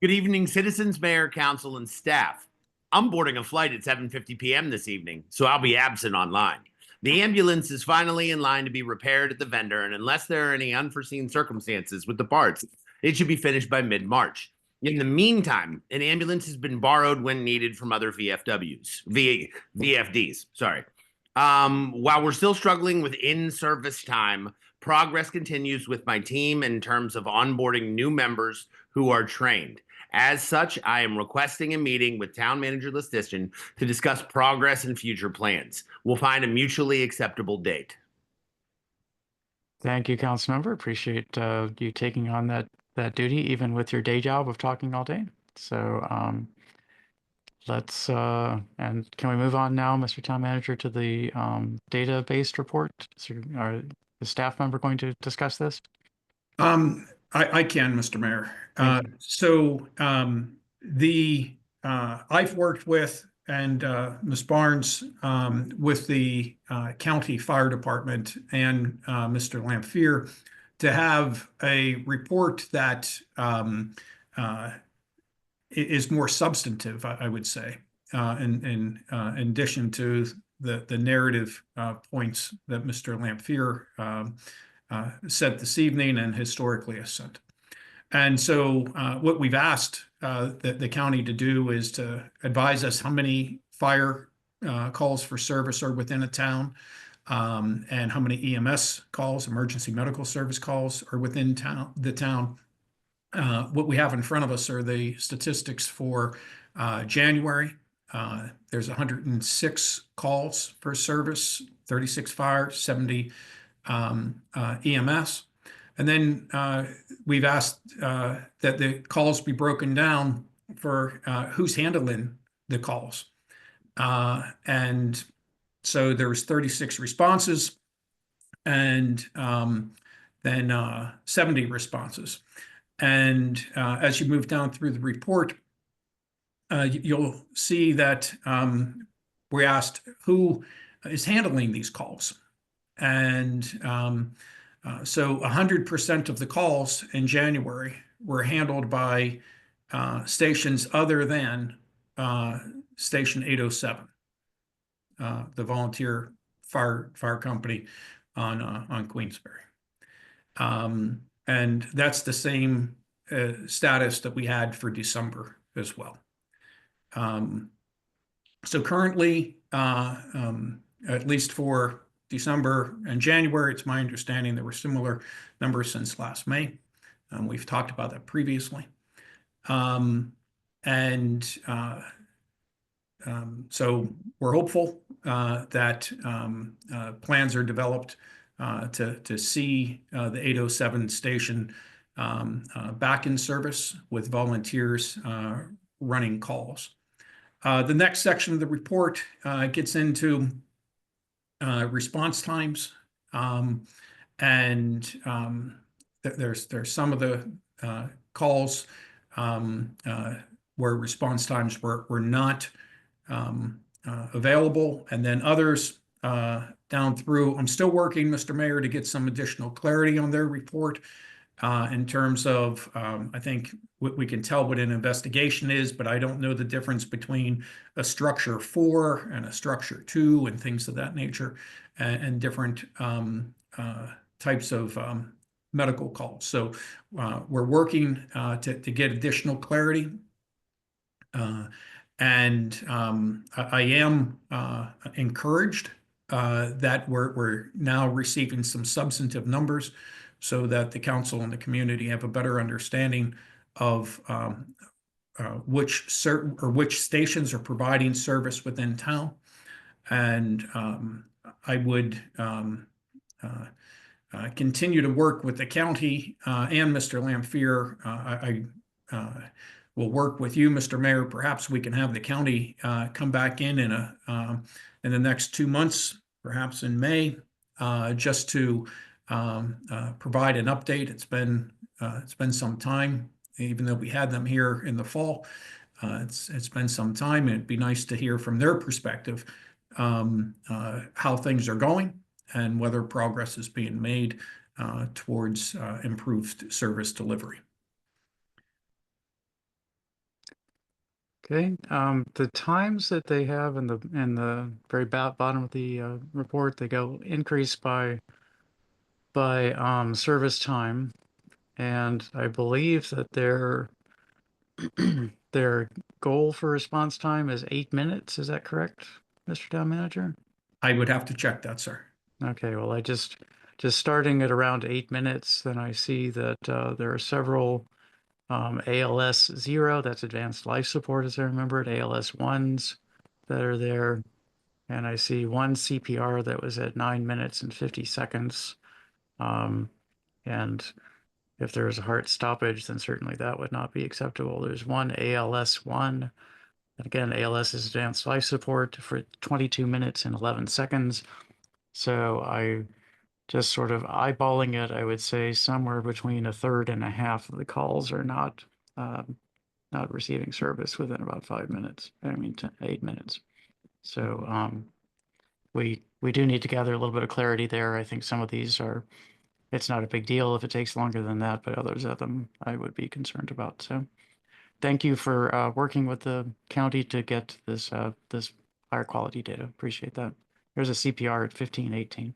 Good evening, citizens, mayor, council, and staff. I'm boarding a flight at 7:50 p.m. this evening, so I'll be absent online. The ambulance is finally in line to be repaired at the vendor, and unless there are any unforeseen circumstances with the parts, it should be finished by mid-March. In the meantime, an ambulance has been borrowed when needed from other VFDs. Sorry. While we're still struggling with in-service time, progress continues with my team in terms of onboarding new members who are trained. As such, I am requesting a meeting with Town Manager Listician to discuss progress and future plans. We'll find a mutually acceptable date. Thank you, Councilmember. Appreciate you taking on that duty, even with your day job of talking all day. So let's and can we move on now, Mr. Town Manager, to the data-based report? So, are the staff member going to discuss this? I can, Mr. Mayor. I've worked with Ms. Barnes with the county fire department and Mr. Lamphere to have a report that is more substantive, I would say, in addition to the narrative points that Mr. Lamphere said this evening and historically has said. And so what we've asked the county to do is to advise us how many fire calls for service are within a town, and how many EMS calls, emergency medical service calls, are within the town. What we have in front of us are the statistics for January. There's 106 calls for service, 36 fire, 70 EMS. And then we've asked that the calls be broken down for who's handling the calls. And so there's 36 responses and then 70 responses. And as you move down through the report, you'll see that we asked who is handling these calls. And so 100% of the calls in January were handled by stations other than Station 807, the volunteer fire company on Queensberry. And that's the same status that we had for December as well. So currently, at least for December and January, it's my understanding there were similar numbers since last May. We've talked about that previously. So we're hopeful that plans are developed to see the 807 station back in service with volunteers running calls. The next section of the report gets into response times, and there's some of the calls where response times were not available, and then others down through. I'm still working, Mr. Mayor, to get some additional clarity on their report, in terms of, I think we can tell what an investigation is, but I don't know the difference between a structure 4 and a structure 2 and things of that nature, and different types of medical calls. So we're working to get additional clarity. And I am encouraged that we're now receiving some substantive numbers so that the council and the community have a better understanding of which stations are providing service within town. And I would continue to work with the county and Mr. Lampier. I will work with you, Mr. Mayor. Perhaps we can have the county come back in in the next 2 months, perhaps in May, just to provide an update. It's been some time, even though we had them here in the fall. It's been some time, and it'd be nice to hear from their perspective how things are going and whether progress is being made towards improved service delivery. Okay, the times that they have in the very bottom of the report, they go increase by service time, and I believe that their their goal for response time is 8 minutes. Is that correct, Mr. Town Manager? I would have to check that, sir. Okay, well, I just starting at around 8 minutes, then I see that there are several ALS 0, that's advanced life support as I remember it, ALS 1s that are there. And I see one CPR that was at 9 minutes and 50 seconds. And if there's a heart stoppage, then certainly that would not be acceptable. There's one ALS 1. And again, ALS is advanced life support for 22 minutes and 11 seconds. So I just sort of eyeballing it, I would say somewhere between a third and a half of the calls are not receiving service within about 5 minutes. I mean, 8 minutes. So we do need to gather a little bit of clarity there. I think some of these are, it's not a big deal if it takes longer than that, but others of them I would be concerned about. So thank you for working with the county to get this this higher quality data. Appreciate that. There's a CPR at 1518.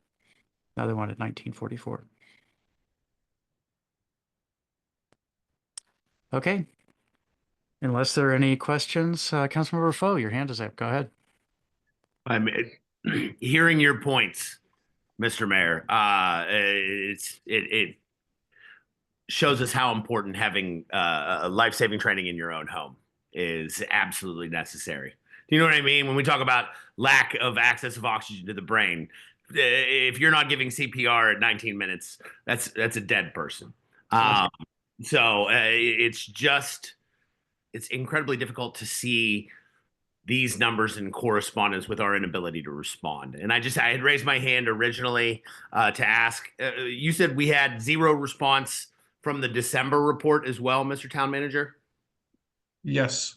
Another one at 1944. Okay. Unless there are any questions, Councilmember Foe, your hand is up. Go ahead. I'm hearing your points, Mr. Mayor. It shows us how important having life-saving training in your own home is absolutely necessary. Do you know what I mean? When we talk about lack of access of oxygen to the brain, if you're not giving CPR at 19 minutes, that's a dead person. So it's incredibly difficult to see these numbers in correspondence with our inability to respond. And I had raised my hand originally to ask, you said we had 0 response from the December report as well, Mr. Town Manager? Yes.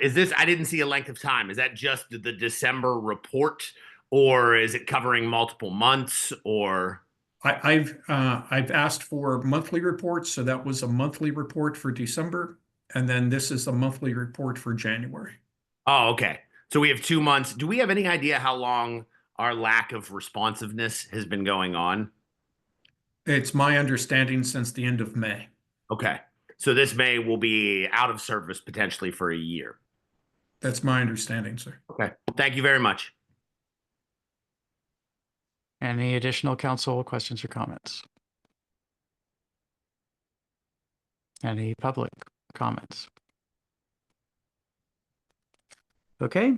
Is this, I didn't see a length of time. Is that just the December report, or is it covering multiple months, or? I've asked for monthly reports, so that was a monthly report for December, and then this is a monthly report for January. Oh, okay. So we have 2 months. Do we have any idea how long our lack of responsiveness has been going on? It's my understanding since the end of May. Okay. So this May will be out of service potentially for a year. That's my understanding, sir. Okay. Thank you very much. Any additional council questions or comments? Any public comments? Okay,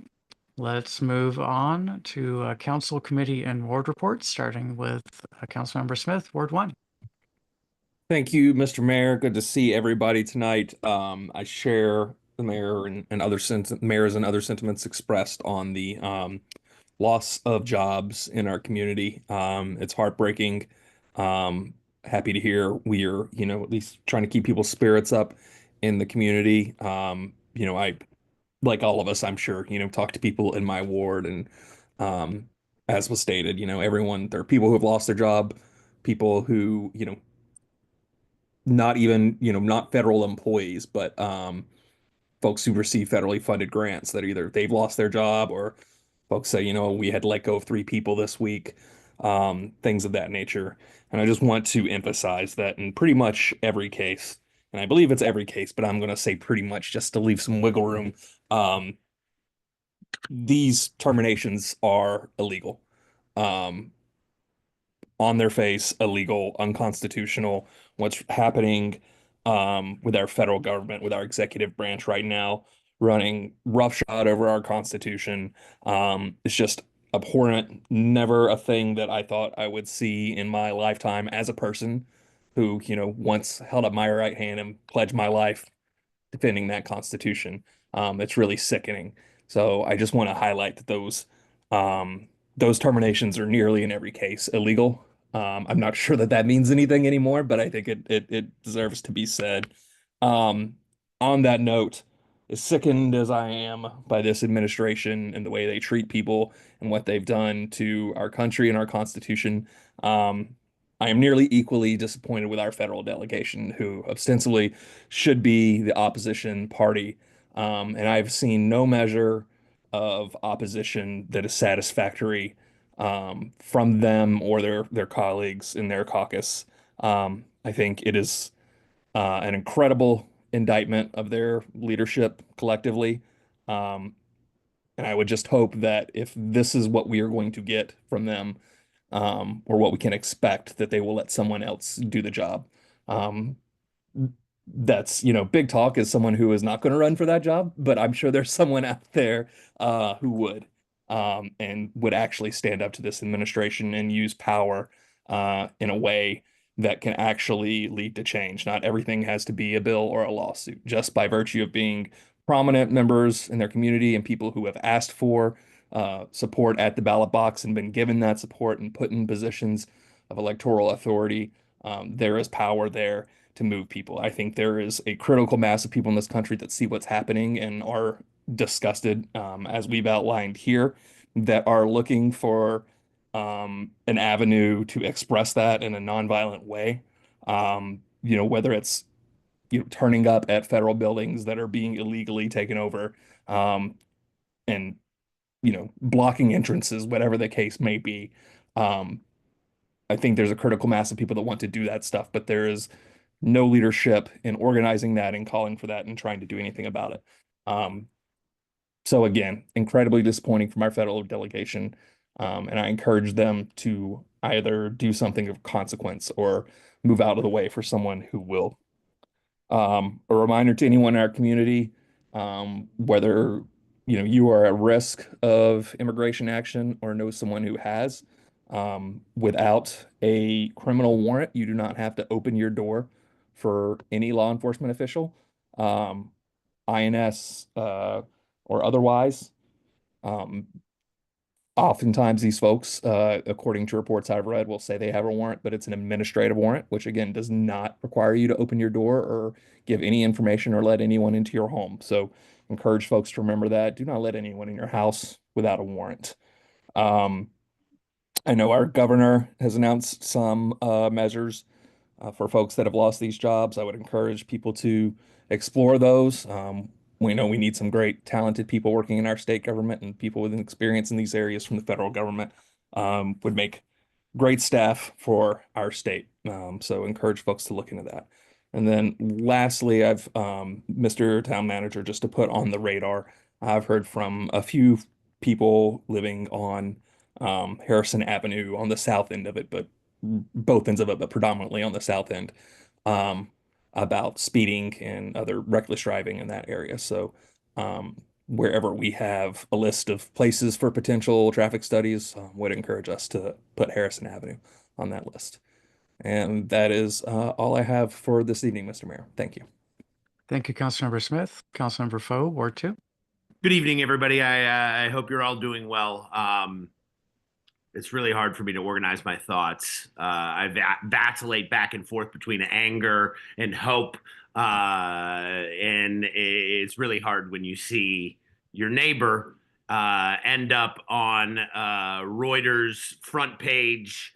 let's move on to council committee and ward reports, starting with Councilmember Smith, Ward 1. Thank you, Mr. Mayor. Good to see everybody tonight. I share the mayor and mayors and other sentiments expressed on the loss of jobs in our community. It's heartbreaking. Happy to hear we are, at least trying to keep people's spirits up in the community. I, like all of us, I'm sure, talk to people in my ward, and as was stated, there are people who have lost their job, people who, not even, not federal employees, but folks who receive federally funded grants that either they've lost their job or folks say, we had to let go of 3 people this week, things of that nature. And I just want to emphasize that in pretty much every case, and I believe it's every case, but I'm going to say pretty much just to leave some wiggle room, these terminations are illegal. On their face, illegal, unconstitutional. What's happening with our federal government, with our executive branch right now, running roughshod over our Constitution. It's just abhorrent. Never a thing that I thought I would see in my lifetime as a person who, once held up my right hand and pledged my life defending that Constitution. It's really sickening. So I just want to highlight that those terminations are nearly in every case illegal. I'm not sure that that means anything anymore, but I think it deserves to be said. On that note, as sickened as I am by this administration and the way they treat people and what they've done to our country and our Constitution, I am nearly equally disappointed with our federal delegation, who ostensibly should be the opposition party. And I've seen no measure of opposition that is satisfactory from them or their colleagues in their caucus. I think it is an incredible indictment of their leadership collectively. And I would just hope that if this is what we are going to get from them, or what we can expect, that they will let someone else do the job. That's, big talk as someone who is not going to run for that job, but I'm sure there's someone out there who would, and would actually stand up to this administration and use power in a way that can actually lead to change. Not everything has to be a bill or a lawsuit, just by virtue of being prominent members in their community and people who have asked for support at the ballot box and been given that support and put in positions of electoral authority. There is power there to move people. I think there is a critical mass of people in this country that see what's happening and are disgusted, as we've outlined here, that are looking for an avenue to express that in a nonviolent way. Whether it's turning up at federal buildings that are being illegally taken over, and blocking entrances, whatever the case may be. I think there's a critical mass of people that want to do that stuff, but there is no leadership in organizing that and calling for that and trying to do anything about it. So again, incredibly disappointing from our federal delegation. And I encourage them to either do something of consequence or move out of the way for someone who will. A reminder to anyone in our community, whether you are at risk of immigration action or know someone who has, without a criminal warrant, you do not have to open your door for any law enforcement official, INS or otherwise. Oftentimes these folks, according to reports I've read, will say they have a warrant, but it's an administrative warrant, which again does not require you to open your door or give any information or let anyone into your home. So encourage folks to remember that. Do not let anyone in your house without a warrant. I know our governor has announced some measures for folks that have lost these jobs. I would encourage people to explore those. We know we need some great, talented people working in our state government, and people with experience in these areas from the federal government would make great staff for our state. So encourage folks to look into that. And then lastly, I've Mr. Town Manager, just to put on the radar, I've heard from a few people living on Harrison Avenue on the south end of it, but both ends of it, but predominantly on the south end, about speeding and other reckless driving in that area. So wherever we have a list of places for potential traffic studies, would encourage us to put Harrison Avenue on that list. And that is all I have for this evening, Mr. Mayor. Thank you. Thank you, Councilmember Smith. Councilmember Foe, Ward 2. Good evening, everybody. I hope you're all doing well. It's really hard for me to organize my thoughts. I vacillate back and forth between anger and hope. And it's really hard when you see your neighbor end up on Reuters front page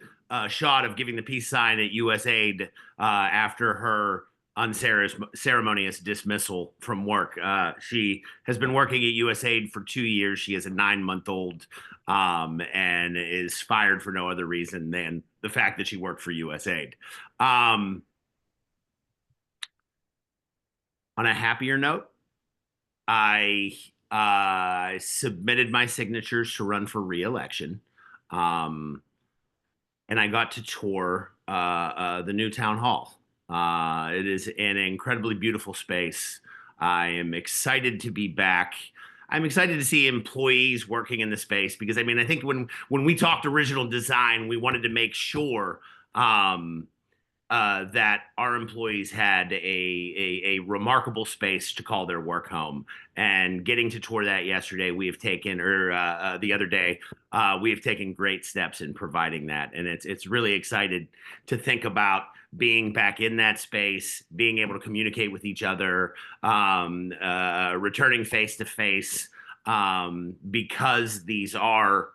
shot of giving the peace sign at USAID after her unceremonious dismissal from work. She has been working at USAID for 2 years. She has a 9-month-old and is fired for no other reason than the fact that she worked for USAID. On a happier note, I submitted my signatures to run for re-election. And I got to tour the new town hall. It is an incredibly beautiful space. I am excited to be back. I'm excited to see employees working in the space because I mean, I think when we talked original design, we wanted to make sure that our employees had a remarkable space to call their work home. And getting to tour that yesterday, we have taken, or the other day, we have taken great steps in providing that. And it's really excited to think about being back in that space, being able to communicate with each other, returning face to face, because these are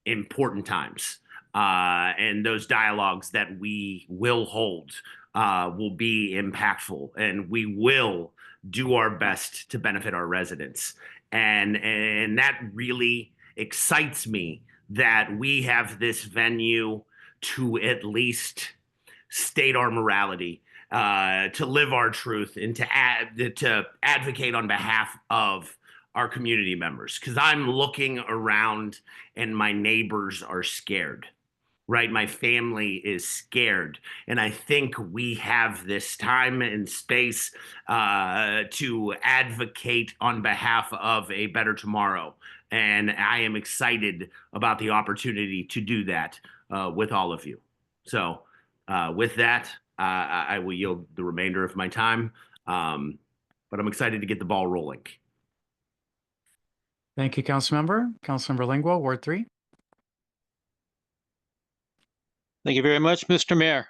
important times. And those dialogues that we will hold will be impactful, and we will do our best to benefit our residents. And that really excites me that we have this venue to at least state our morality, to live our truth, and to advocate on behalf of our community members. Because I'm looking around and my neighbors are scared. Right? My family is scared. And I think we have this time and space to advocate on behalf of a better tomorrow. And I am excited about the opportunity to do that with all of you. So with that, I will yield the remainder of my time. But I'm excited to get the ball rolling. Thank you, Councilmember. Councilmember Lingua, Ward 3. Thank you very much, Mr. Mayor.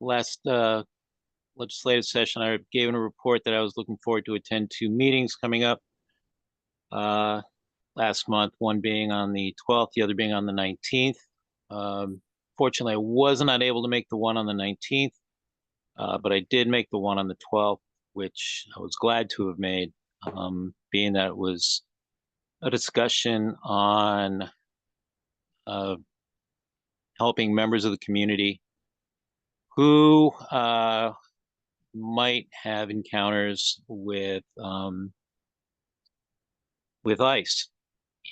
Last legislative session, I gave a report that I was looking forward to attend 2 meetings coming up last month, one being on the 12th, the other being on the 19th. Fortunately, I was not able to make the one on the 19th, but I did make the one on the 12th, which I was glad to have made, being that it was a discussion on helping members of the community who might have encounters with ICE.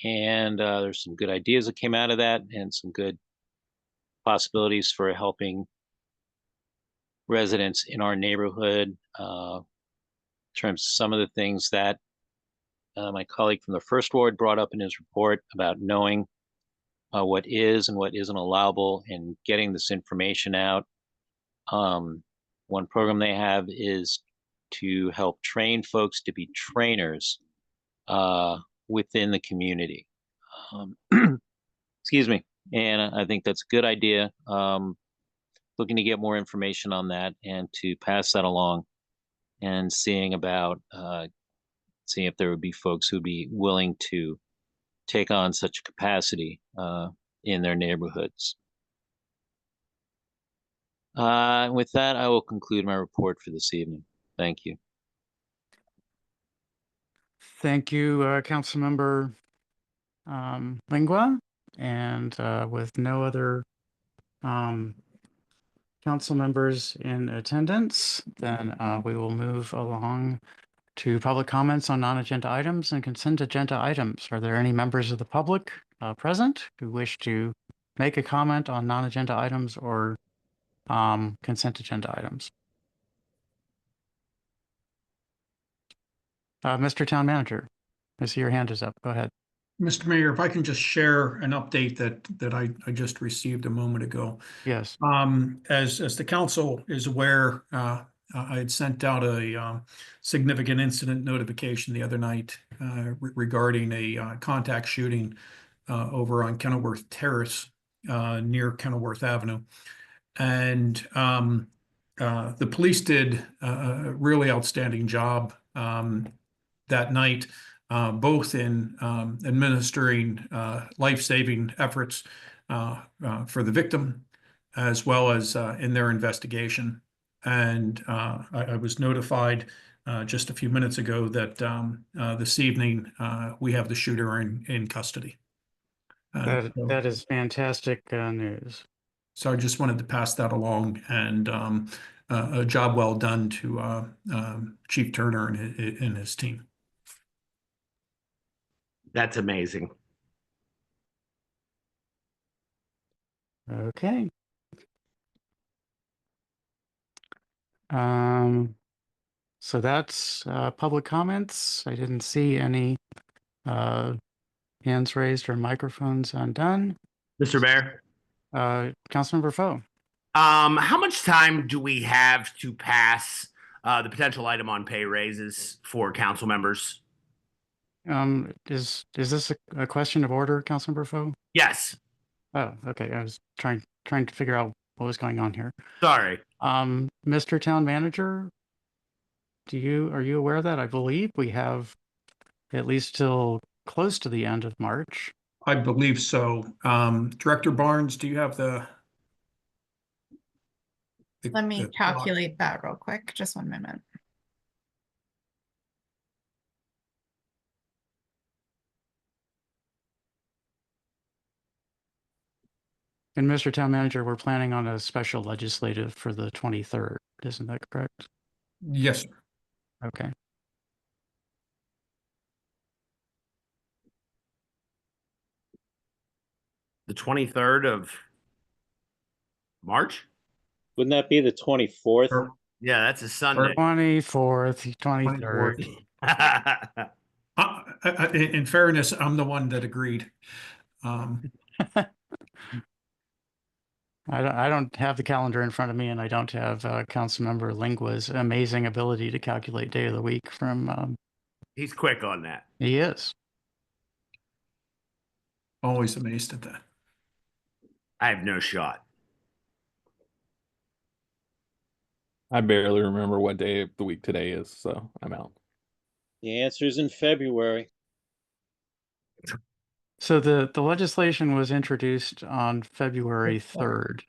And there's some good ideas that came out of that and some good possibilities for helping residents in our neighborhood in terms of some of the things that my colleague from the First Ward brought up in his report about knowing what is and what isn't allowable and getting this information out. One program they have is to help train folks to be trainers within the community. Excuse me. And I think that's a good idea. Looking to get more information on that and to pass that along and seeing about seeing if there would be folks who'd be willing to take on such capacity in their neighborhoods. With that, I will conclude my report for this evening. Thank you. Thank you, Councilmember Lingua. And with no other council members in attendance, then we will move along to public comments on non-agenda items and consent agenda items. Are there any members of the public present who wish to make a comment on non-agenda items or consent agenda items? Mr. Town Manager, I see your hand is up. Go ahead. Mr. Mayor, if I can just share an update that I just received a moment ago. Yes. As the council is aware, I had sent out a significant incident notification the other night regarding a contact shooting over on Kenilworth Terrace near Kenilworth Avenue. And the police did a really outstanding job that night, both in administering life-saving efforts for the victim, as well as in their investigation. And I was notified just a few minutes ago that this evening we have the shooter in custody. That is fantastic news. So I just wanted to pass that along, and a job well done to Chief Turner and his team. That's amazing. Okay. So that's public comments. I didn't see any hands raised or microphones undone. Mr. Mayor, Councilmember Foe. how much time do we have to pass the potential item on pay raises for council members? Is this a question of order, Councilmember Foe? Yes. Oh, okay. I was trying to figure out what was going on here. Sorry. Mr. Town Manager, are you aware of that? I believe we have at least till close to the end of March. I believe so. Director Barnes, do you have the Let me the- calculate that real quick. Just 1 minute. And Mr. Town Manager, we're planning on a special legislative for the 23rd. Isn't that correct? Yes, sir. Okay. The 23rd of March? Wouldn't that be the 24th? Or- Yeah, that's a Sunday. 24th, 23rd. In fairness, I'm the one that agreed. I don't have the calendar in front of me, and I don't have Councilmember Lingua's amazing ability to calculate day of the week from. He's quick on that. He is. Always amazed at that. I have no shot. I barely remember what day of the week today is, so I'm out. The answer's in February. So the legislation was introduced on February 3rd.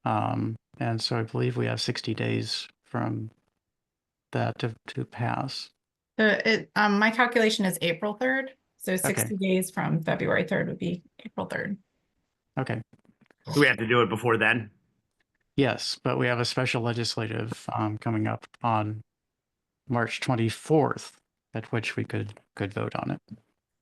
And so I believe we have 60 days from that to pass. My calculation is April 3rd. So 60 days from February 3rd would be April 3rd. Okay. Do we have to do it before then? Yes, but we have a special legislative coming up on March 24th, at which we could vote on it.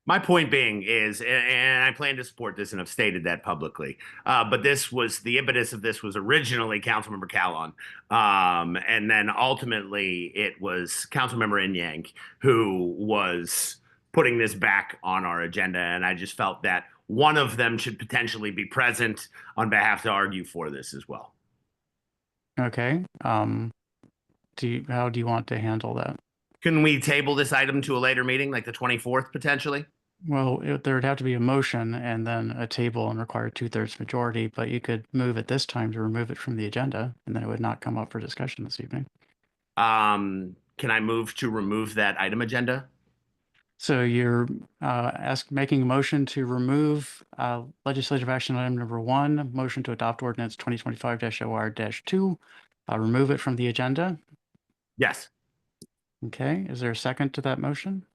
My point being is, and I plan to support this and have stated that publicly, but the impetus of this was originally Councilmember Callon. And then ultimately it was Councilmember Inyang who was putting this back on our agenda. And I just felt that one of them should potentially be present on behalf to argue for this as well. Okay. How do you want to handle that? Can we table this item to a later meeting, like the 24th potentially? Well, there would have to be a motion and then a table and require 2/3 majority, but you could move it this time to remove it from the agenda, and then it would not come up for discussion this evening. Can I move to remove that item agenda? So you're making a motion to remove legislative action item number 1, motion to adopt ordinance 2025-OR-2, remove it from the agenda. Yes. Okay, is there a second to that motion?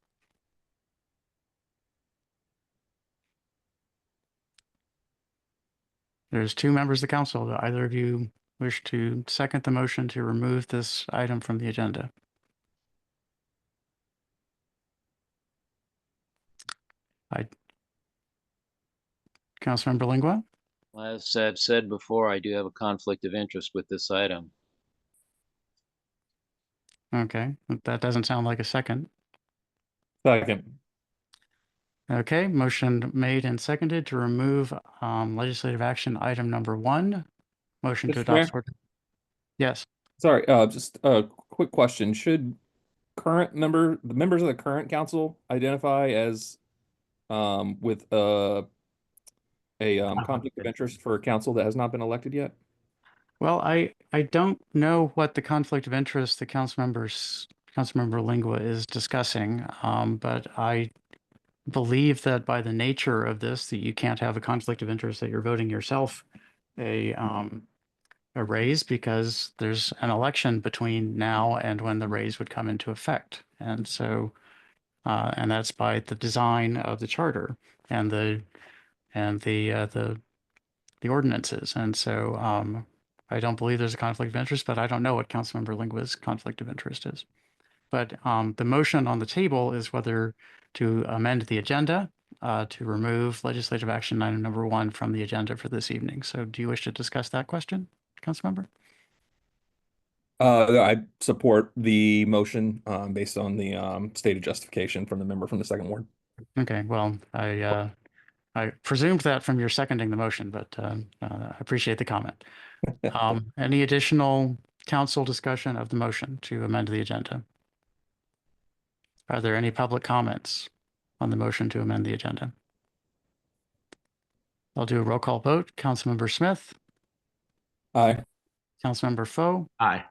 There's 2 members of the council. Do either of you wish to second the motion to remove this item from the agenda? Councilmember Lingua? As I've said before, I do have a conflict of interest with this item. Okay, that doesn't sound like a second. Second. Okay, motion made and seconded to remove legislative action item number 1. Motion to Mr. Mayor? adopt. Yes. Sorry, just a quick question. Should the members of the current council identify as with a conflict of interest for a council that has not been elected yet? Well, I don't know what the conflict of interest the Councilmember Lingua is discussing, but believe that by the nature of this, that you can't have a conflict of interest, that you're voting yourself a raise because there's an election between now and when the raise would come into effect. And so, and that's by the design of the charter and the ordinances. And so I don't believe there's a conflict of interest, but I don't know what Councilmember Lingua's conflict of interest is. But the motion on the table is whether to amend the agenda to remove legislative action item number 1 from the agenda for this evening. So do you wish to discuss that question, Councilmember? I support the motion based on the stated justification from the member from the second ward. Okay, well, I presumed that from your seconding the motion, but I appreciate the comment. Any additional council discussion of the motion to amend the agenda? Are there any public comments on the motion to amend the agenda? I'll do a roll call vote. Councilmember Smith, Aye. Councilmember Foe, Aye.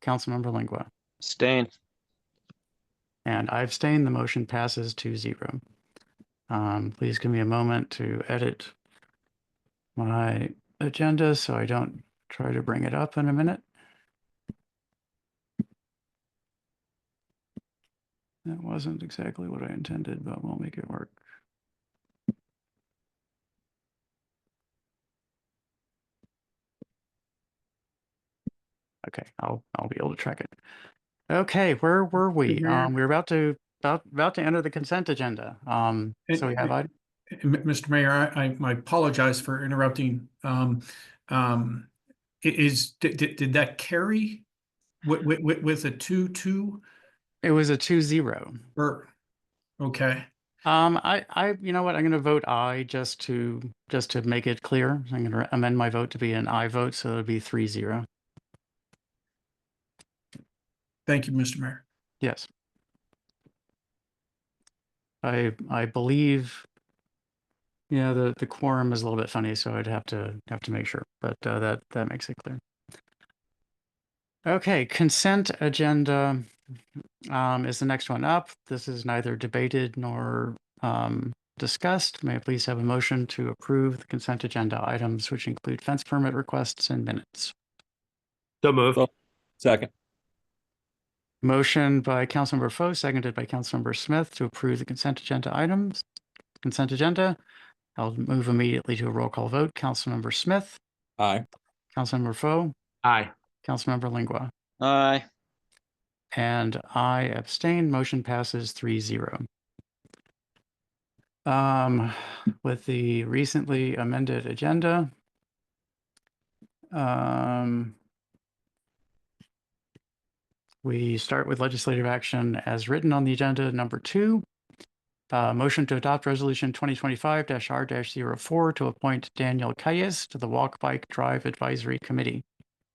Councilmember Lingua. Abstain. And I abstain. The motion passes 2-0. Please give me a moment to edit my agenda so I don't try to bring it up in a minute. That wasn't exactly what I intended, but we'll make it work. Okay, I'll be able to track it. Okay, where were we? Mayor? We were about to enter the consent agenda. So we have Mr. Mayor, I apologize for interrupting. Did that carry with a 2-2 it was a 2-0. or okay? You know what? I'm going to vote aye just to make it clear. I'm going to amend my vote to be an aye vote, so it'll be 3-0. Thank you, Mr. Mayor. Yes. I believe, yeah, the quorum is a little bit funny, so I'd have to make sure, but that makes it clear. Okay, consent agenda is the next one up. This is neither debated nor discussed. May I please have a motion to approve the consent agenda items, which include fence permit requests and minutes? So moved. Second. Motion by Councilmember Foe, seconded by Councilmember Smith to approve the consent agenda items. Consent agenda. I'll move immediately to a roll call vote. Councilmember Smith, Aye. Councilmember Foe, Aye. Councilmember Lingua, Aye. and I abstain. Motion passes 3-0. With the recently amended agenda, we start with legislative action as written on the agenda, number 2. Motion to adopt resolution 2025-R-04 to appoint Daniel Calles to the Walk Bike Drive Advisory Committee.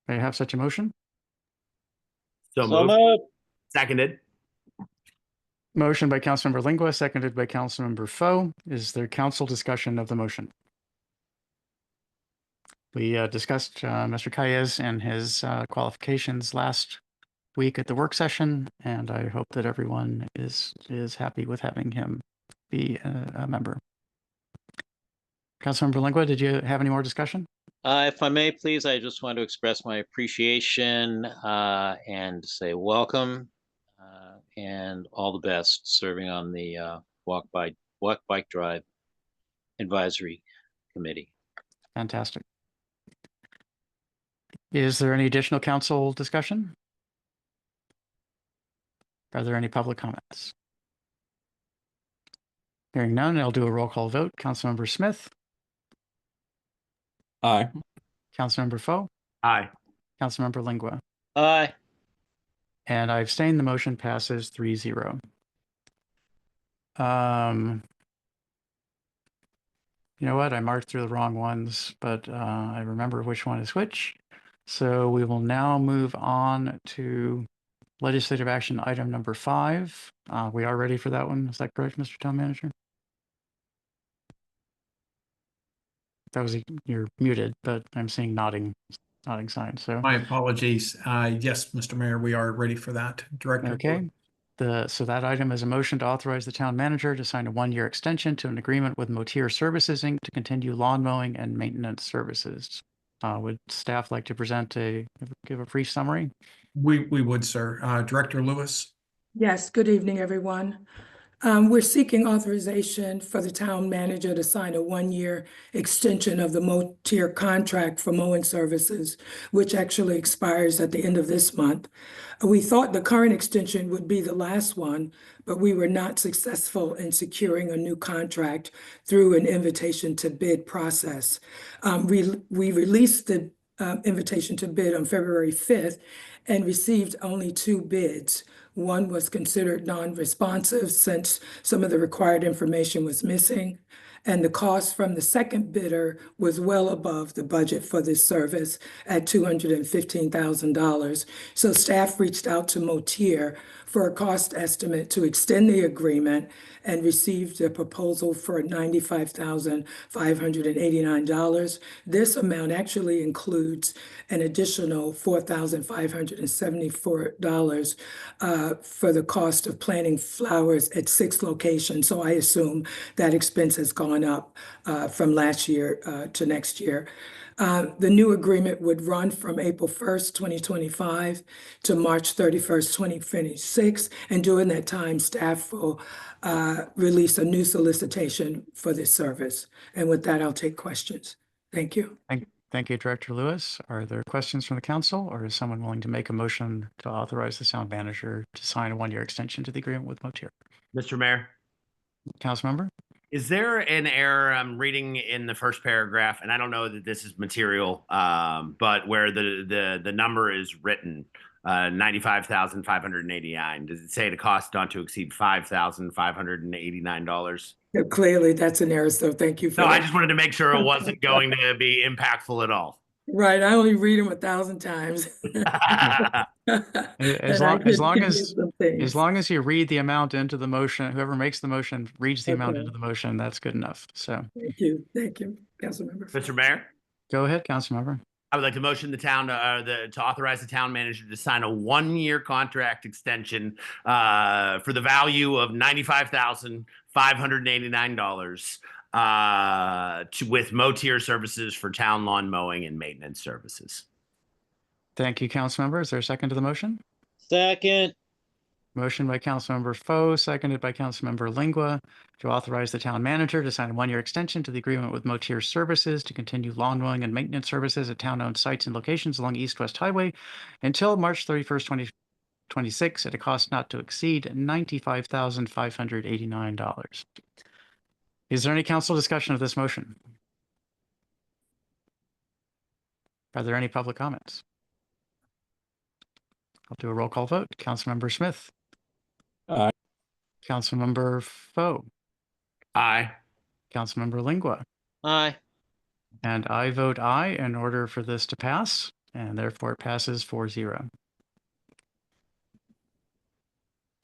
May I have such a motion? So So moved. moved. Seconded. Motion by Councilmember Lingua, seconded by Councilmember Foe. Is there council discussion of the motion? We discussed Mr. Calles and his qualifications last week at the work session, and I hope that everyone is happy with having him be a member. Councilmember Lingua, did you have any more discussion? If I may, please, I just want to express my appreciation and say welcome and all the best serving on the Walk Bike Drive Advisory Committee. Fantastic. Is there any additional council discussion? Are there any public comments? Hearing none, I'll do a roll call vote. Councilmember Smith, Aye. Councilmember Foe, Aye. Councilmember Lingua, Aye. and I abstain. The motion passes 3-0. You know what? I marked through the wrong ones, but I remember which one is which. So we will now move on to legislative action item number 5. We are ready for that one. Is that correct, Mr. Town Manager? That was you're muted, but I'm seeing nodding signs. So My apologies. Yes, Mr. Mayor, we are ready for that. Director. okay. So that item is a motion to authorize the town manager to sign a one-year extension to an agreement with Motier Services, Inc. to continue lawn mowing and maintenance services. Would staff like to give a brief summary? We would, sir. Director Lewis? Yes, good evening, everyone. We're seeking authorization for the town manager to sign a one-year extension of the Motier contract for mowing services, which actually expires at the end of this month. We thought the current extension would be the last one, but we were not successful in securing a new contract through an invitation to bid process. We released the invitation to bid on February 5th and received only 2 bids. One was considered non-responsive since some of the required information was missing, and the cost from the second bidder was well above the budget for this service at $215,000. So staff reached out to Motier for a cost estimate to extend the agreement and received a proposal for $95,589. This amount actually includes an additional $4,574 for the cost of planting flowers at 6 locations. So I assume that expense has gone up from last year to next year. The new agreement would run from April 1st, 2025 to March 31st, 2026. And during that time, staff will release a new solicitation for this service. And with that, I'll take questions. Thank you. Thank you, Director Lewis. Are there questions from the council, or is someone willing to make a motion to authorize the town manager to sign a one-year extension to the agreement with Motier? Mr. Mayor, Councilmember? is there an error I'm reading in the first paragraph? And I don't know that this is material, but where the number is written, $95,589. Does it say the cost not to exceed $5,589? Yeah, clearly, that's an error, so thank you for No, that. I just wanted to make sure it wasn't going to be impactful at all. Right, I only read them 1,000 times. As long as you read the amount into the motion, whoever makes the motion reads the amount Okay. into the motion, that's good enough. So Thank you, Councilmember. Mr. Mayor, go ahead, Councilmember. I would like to motion the town to authorize the town manager to sign a one-year contract extension for the value of $95,589 with Motier Services for town lawn mowing and maintenance services. Thank you, Councilmember. Is there a second to the motion? Second. Motion by Councilmember Foe, seconded by Councilmember Lingua, to authorize the town manager to sign a one-year extension to the agreement with Motier Services to continue lawn mowing and maintenance services at town-owned sites and locations along East-West Highway until March 31st, 2026 at a cost not to exceed $95,589. Is there any council discussion of this motion? Are there any public comments? I'll do a roll call vote. Councilmember Smith. Aye. Councilmember Foe. Aye. Councilmember Lingua. Aye. And I vote aye in order for this to pass, and therefore it passes 4-0.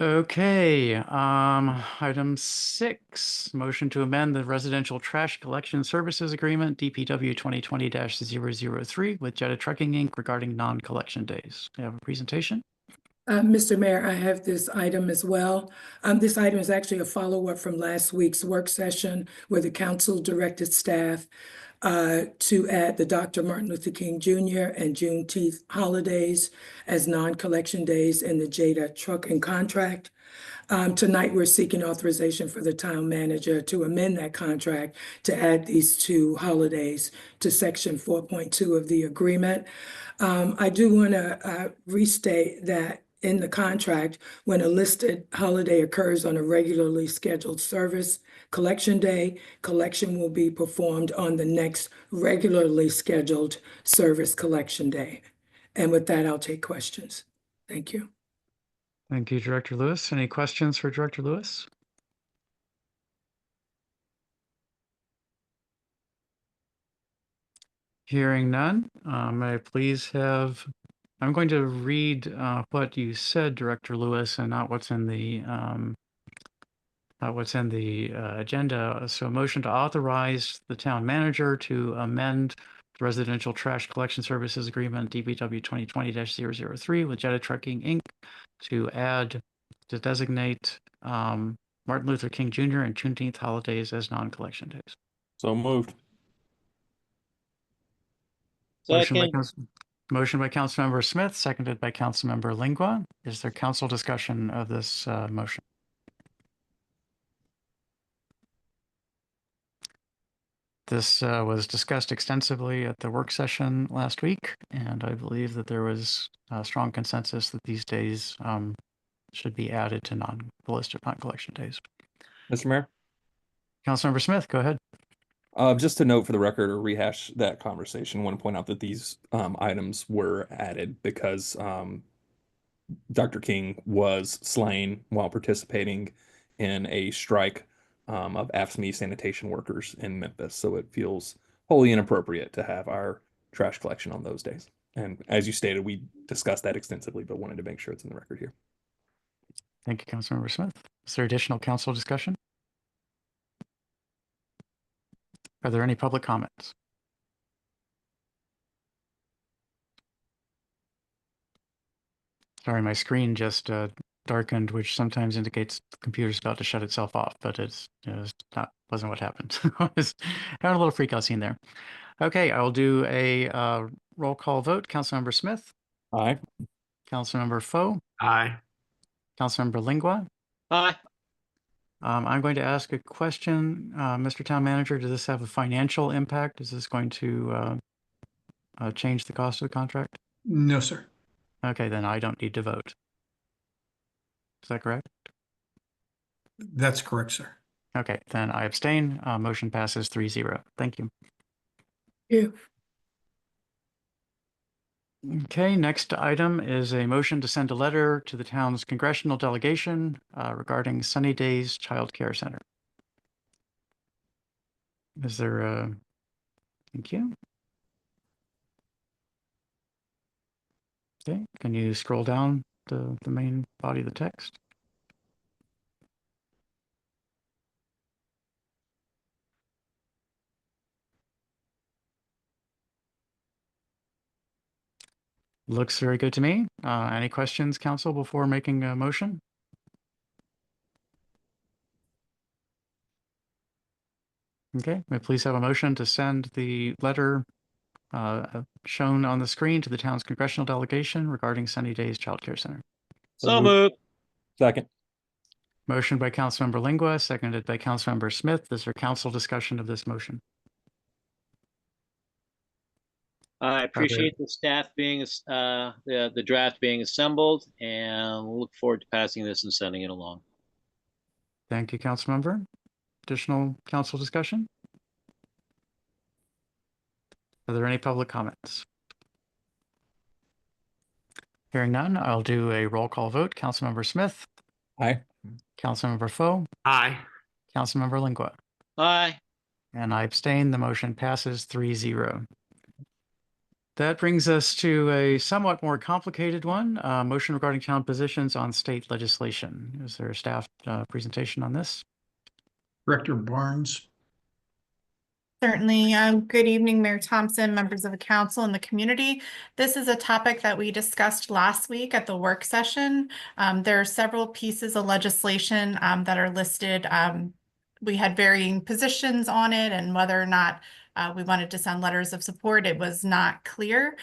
Okay, item 6, motion to amend the residential trash collection services agreement, DPW 2020-003 with Jetta Trucking Inc. regarding non-collection days. We have a presentation. Mr. Mayor, I have this item as well. This item is actually a follow-up from last week's work session where the council directed staff to add the Dr. Martin Luther King Jr. and Juneteenth holidays as non-collection days in the Jada trucking contract. Tonight, we're seeking authorization for the town manager to amend that contract to add these 2 holidays to section 4.2 of the agreement. I do want to restate that in the contract, when a listed holiday occurs on a regularly scheduled service collection day, collection will be performed on the next regularly scheduled service collection day. And with that, I'll take questions. Thank you. Thank you, Director Lewis. Any questions for Director Lewis? Hearing none, may I please have, I'm going to read what you said, Director Lewis, and not what's in the agenda. So a motion to authorize the town manager to amend the residential trash collection services agreement, DPW 2020-003 with Jetta Trucking Inc. to add to designate Martin Luther King Jr. and Juneteenth holidays as non-collection days. So moved. Second. Motion by Councilmember Smith, seconded by Councilmember Lingua. Is there council discussion of this motion? This was discussed extensively at the work session last week, and I believe that there was a strong consensus that these days should be added to the list of non-collection days. Mr. Mayor? Councilmember Smith, go ahead. Just to note for the record or rehash that conversation, I want to point out that these items were added because Dr. King was slain while participating in a strike of AFSCME sanitation workers in Memphis. So it feels wholly inappropriate to have our trash collection on those days. And as you stated, we discussed that extensively, but wanted to make sure it's in the record here. Thank you, Councilmember Smith. Is there additional council discussion? Are there any public comments? Sorry, my screen just darkened, which sometimes indicates the computer's about to shut itself off, but wasn't what happened. I was having a little freak out scene there. Okay, I'll do a roll call vote. Councilmember Smith. Aye. Councilmember Foe. Aye. Councilmember Lingua. Aye. I'm going to ask a question. Mr. Town Manager, does this have a financial impact? Is this going to change the cost of the contract? No, sir. Okay, then I don't need to vote. Is that correct? That's correct, sir. Okay, then I abstain. Motion passes 3-0. Thank you. Yeah. Okay, next item is a motion to send a letter to the town's congressional delegation regarding Sunny Days Child Care Center. Is there a, thank you. Okay, can you scroll down the main body of the text? Looks very good to me. Any questions, council, before making a motion? Okay, may I please have a motion to send the letter shown on the screen to the town's congressional delegation regarding Sunny Days Child Care Center. So moved. Second. Motion by Councilmember Lingua, seconded by Councilmember Smith. Is there council discussion of this motion? I appreciate the staff being, the draft being assembled, and look forward to passing this and sending it along. Thank you, Councilmember. Additional council discussion? Are there any public comments? Hearing none, I'll do a roll call vote. Councilmember Smith. Aye. Councilmember Foe. Aye. Councilmember Lingua. Aye. And I abstain. The motion passes 3-0. That brings us to a somewhat more complicated one, motion regarding town positions on state legislation. Is there a staff presentation on this? Director Barnes. Certainly. Good evening, Mayor Thompson, members of the council and the community. This is a topic that we discussed last week at the work session. There are several pieces of legislation that are listed. We had varying positions on it, and whether or not we wanted to send letters of support, it was not clear.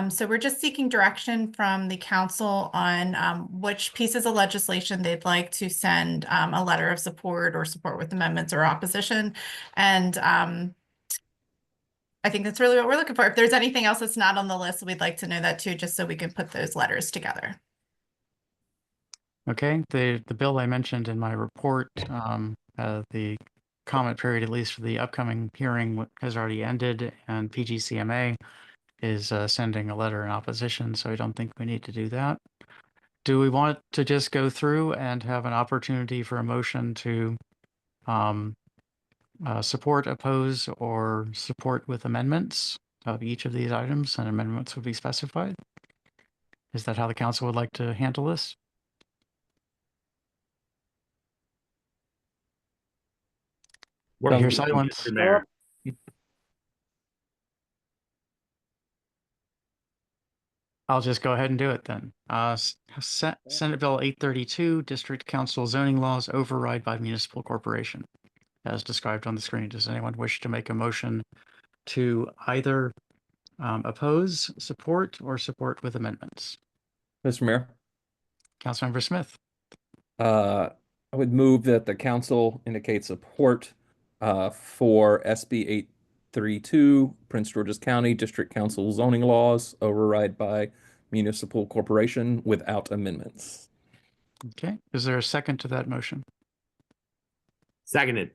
So we're just seeking direction from the council on which pieces of legislation they'd like to send a letter of support or support with amendments or opposition. And I think that's really what we're looking for. If there's anything else that's not on the list, we'd like to know that too, just so we can put those letters together. Okay, the bill I mentioned in my report, the comment period, at least for the upcoming hearing, has already ended, and PGCMA is sending a letter in opposition, so I don't think we need to do that. Do we want to just go through and have an opportunity for a motion to support, oppose, or support with amendments of each of these items, and amendments would be specified? Is that how the council would like to handle this? We're Hear good, silence. Mr. Mayor. I'll just go ahead and do it then. Senate Bill 832, District Council zoning laws override by municipal corporation, as described on the screen. Does anyone wish to make a motion to either oppose, support, or support with amendments? Mr. Mayor, Councilmember Smith, I would move that the council indicate support for SB 832, Prince George's County District Council zoning laws override by municipal corporation without amendments. okay. Is there a second to that motion? Seconded.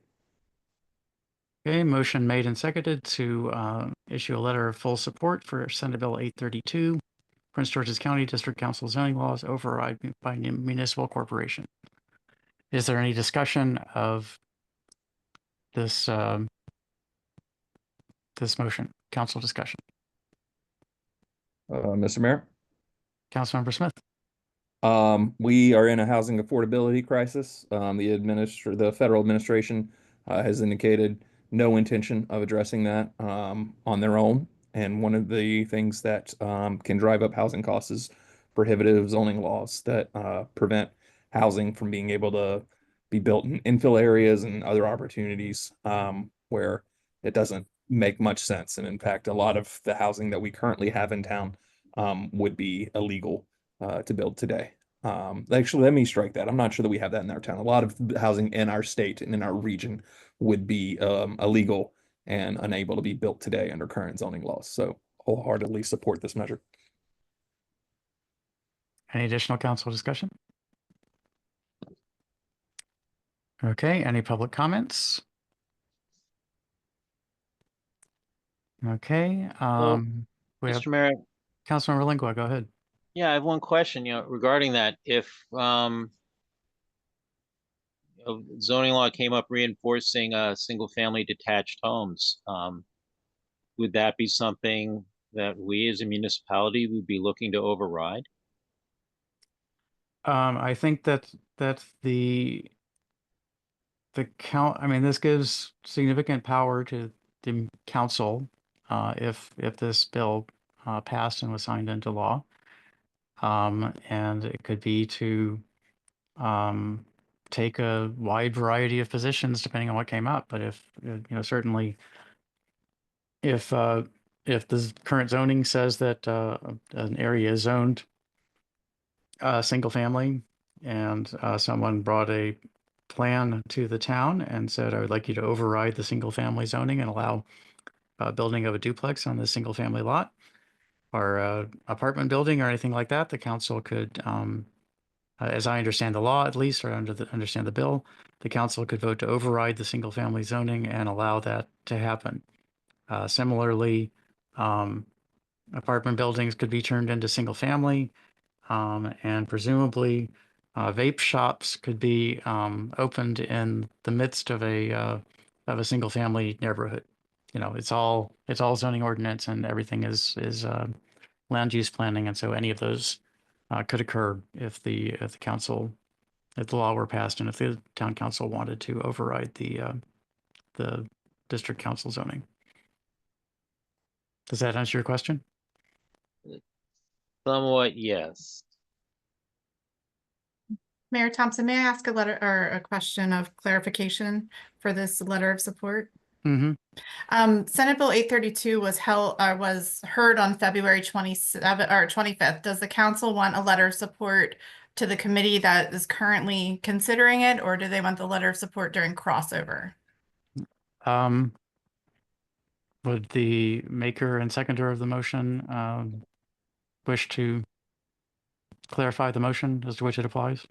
Okay, motion made and seconded to issue a letter of full support for Senate Bill 832, Prince George's County District Council zoning laws override by municipal corporation. Is there any discussion of this this motion? Council discussion. Mr. Mayor? Councilmember Smith. We are in a housing affordability crisis. The federal administration has indicated no intention of addressing that on their own. And one of the things that can drive up housing costs is prohibitive zoning laws that prevent housing from being able to be built in infill areas and other opportunities where it doesn't make much sense. And in fact, a lot of the housing that we currently have in town would be illegal to build today. Actually, let me strike that. I'm not sure that we have that in our town. A lot of housing in our state and in our region would be illegal and unable to be built today under current zoning laws. So wholeheartedly support this measure. Any additional council discussion? Okay, any public comments? Okay, we have Mr. Mayor, Councilmember Lingua, go ahead. yeah, I have one question, regarding that. If zoning law came up reinforcing single-family detached homes, would that be something that we as a municipality would be looking to override? I think that I mean, this gives significant power to the council if this bill passed and was signed into law. And it could be to take a wide variety of positions depending on what came up. But if, certainly if the current zoning says that an area is zoned single family and someone brought a plan to the town and said, I would like you to override the single family zoning and allow building of a duplex on the single family lot or apartment building or anything like that, the council could, as I understand the law at least, or understand the bill, the council could vote to override the single family zoning and allow that to happen. Similarly, apartment buildings could be turned into single family, and presumably vape shops could be opened in the midst of a single family neighborhood. It's all zoning ordinance and everything is land use planning, and so any of those could occur if the law were passed and if the town council wanted to override the district council zoning. Does that answer your question? Somewhat, yes. Mayor Thompson, may I ask a question of clarification for this letter of support? Mm-hmm. Senate Bill 832 was heard on February 25th. Does the council want a letter of support to the committee that is currently considering it, or do they want the letter of support during crossover? Would the maker and seconder of the motion wish to clarify the motion as to which it applies?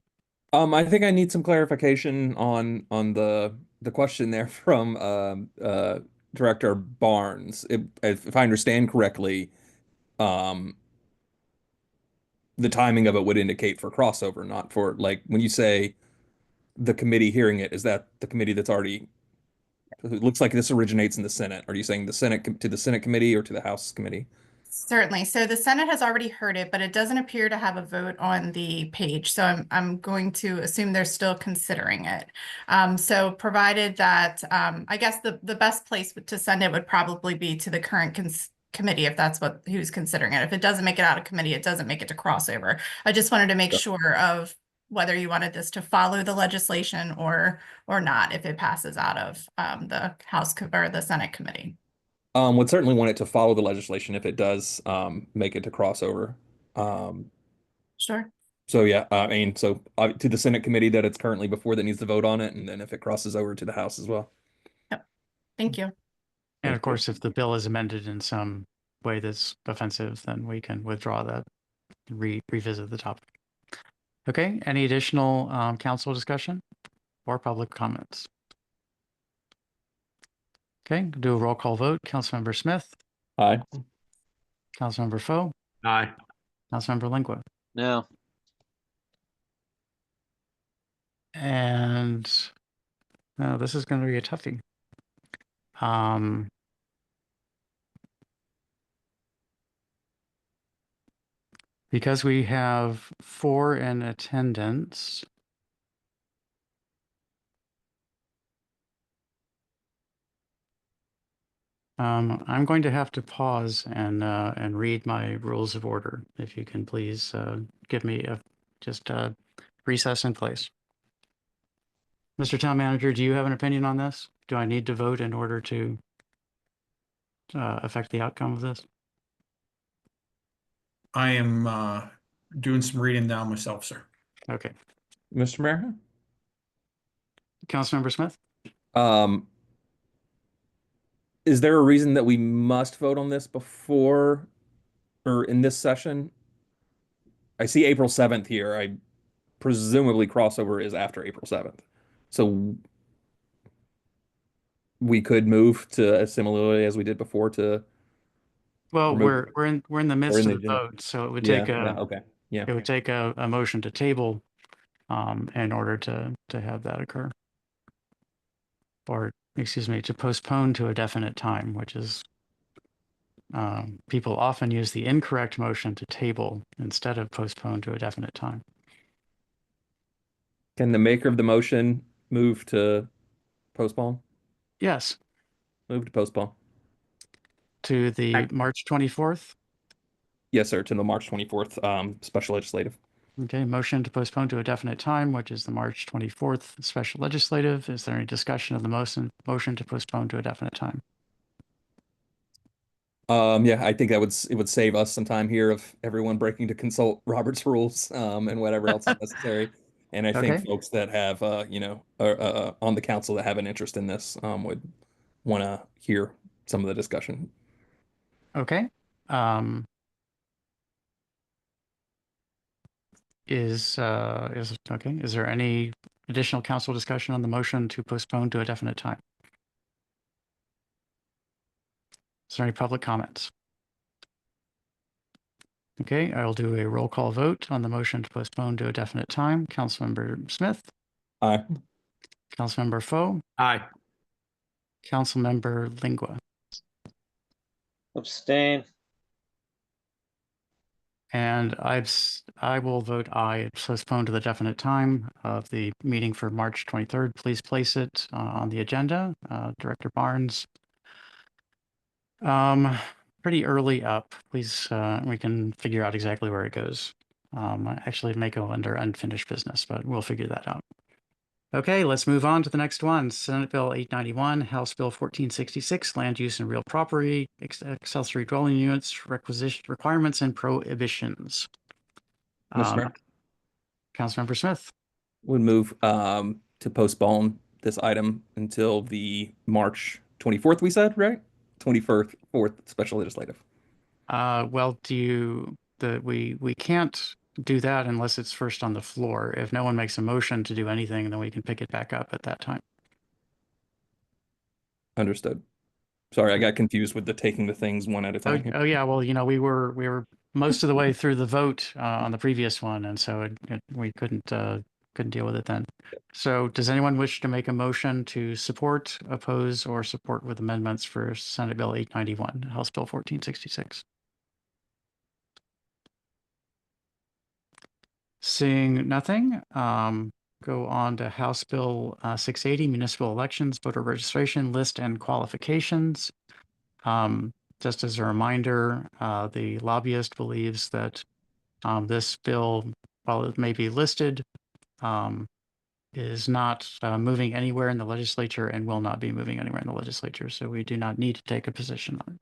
I think I need some clarification on the question there from Director Barnes. If I understand correctly, the timing of it would indicate for crossover, not for, like, when you say the committee hearing it, is that the committee that's already, it looks like this originates in the Senate. Are you saying the Senate to the Senate committee or to the House committee? Certainly. So the Senate has already heard it, but it doesn't appear to have a vote on the page. So I'm going to assume they're still considering it. So provided that, I guess the best place to send it would probably be to the current committee, if that's what he was considering it. If it doesn't make it out of committee, it doesn't make it to crossover. I just wanted to make sure of whether you wanted this to follow the legislation or not, if it passes out of the or the Senate committee. Would certainly want it to follow the legislation if it does make it to crossover. Sure. So yeah, I mean, so to the Senate committee that it's currently before that needs to vote on it, and then if it crosses over to the House as well. Thank you. And of course, if the bill is amended in some way that's offensive, then we can withdraw that, revisit the topic. Okay, any additional council discussion or public comments? Okay, do a roll call vote. Councilmember Smith, Aye. Councilmember Foe, Aye. Councilmember Lingua, No. and no, this is going to be a toughie. Because we have 4 in attendance, I'm going to have to pause and read my rules of order. If you can please give me just recess in place. Mr. Town Manager, do you have an opinion on this? Do I need to vote in order to affect the outcome of this? I am doing some reading now myself, sir. Okay. Mr. Mayor? Councilmember Smith? Is there a reason that we must vote on this before or in this session? I see April 7th here. I presumably crossover is after April 7th. So we could move to similarly as we did before to Well, remove- we're in the midst in of the the agenda. vote, so it would take okay. Yeah. it would take a motion to table in order to have that occur. Or, excuse me, to postpone to a definite time, which is people often use the incorrect motion to table instead of postpone to a definite time. Can the maker of the motion move to postpone? Yes, Move to postpone. to the March 24th. Yes, sir, to the March 24th special legislative. Okay, motion to postpone to a definite time, which is the March 24th special legislative. Is there any discussion of the motion to postpone to a definite time? Yeah, I think that it would save us some time here of everyone breaking to consult Robert's rules and whatever else is necessary. And I think Okay. folks that have on the council that have an interest in this would want to hear some of the discussion. Okay. Is there any additional council discussion on the motion to postpone to a definite time? Is there any public comments? Okay, I'll do a roll call vote on the motion to postpone to a definite time. Councilmember Smith, Aye. Councilmember Foe, Aye. Councilmember Lingua, Abstain. and I will vote aye. Postpone to the definite time of the meeting for March 23rd. Please place it on the agenda. Director Barnes. Pretty early up. Please, we can figure out exactly where it goes. Actually, it may go under unfinished business, but we'll figure that out. Okay, let's move on to the next one. Senate Bill 891, House Bill 1466, Land Use and Real Property, Accessory Dwelling Units, Requirements and Prohibitions. Mr. Mayor? Councilmember Smith. Would move to postpone this item until the March 24th, we said, right? 24th, 4th special legislative. Well, we can't do that unless it's first on the floor. If no one makes a motion to do anything, then we can pick it back up at that time. Understood. Sorry, I got confused with the taking the things one at a time. Oh yeah, well, we were most of the way through the vote on the previous one, and so we couldn't deal with it then. So does anyone wish to make a motion to support, oppose, or support with amendments for Senate Bill 891, House Bill 1466? Seeing nothing, go on to House Bill 680, Municipal Elections, Voter Registration List and Qualifications. just as a reminder, the lobbyist believes that this bill, while it may be listed, is not moving anywhere in the legislature and will not be moving anywhere in the legislature. So we do not need to take a position on it.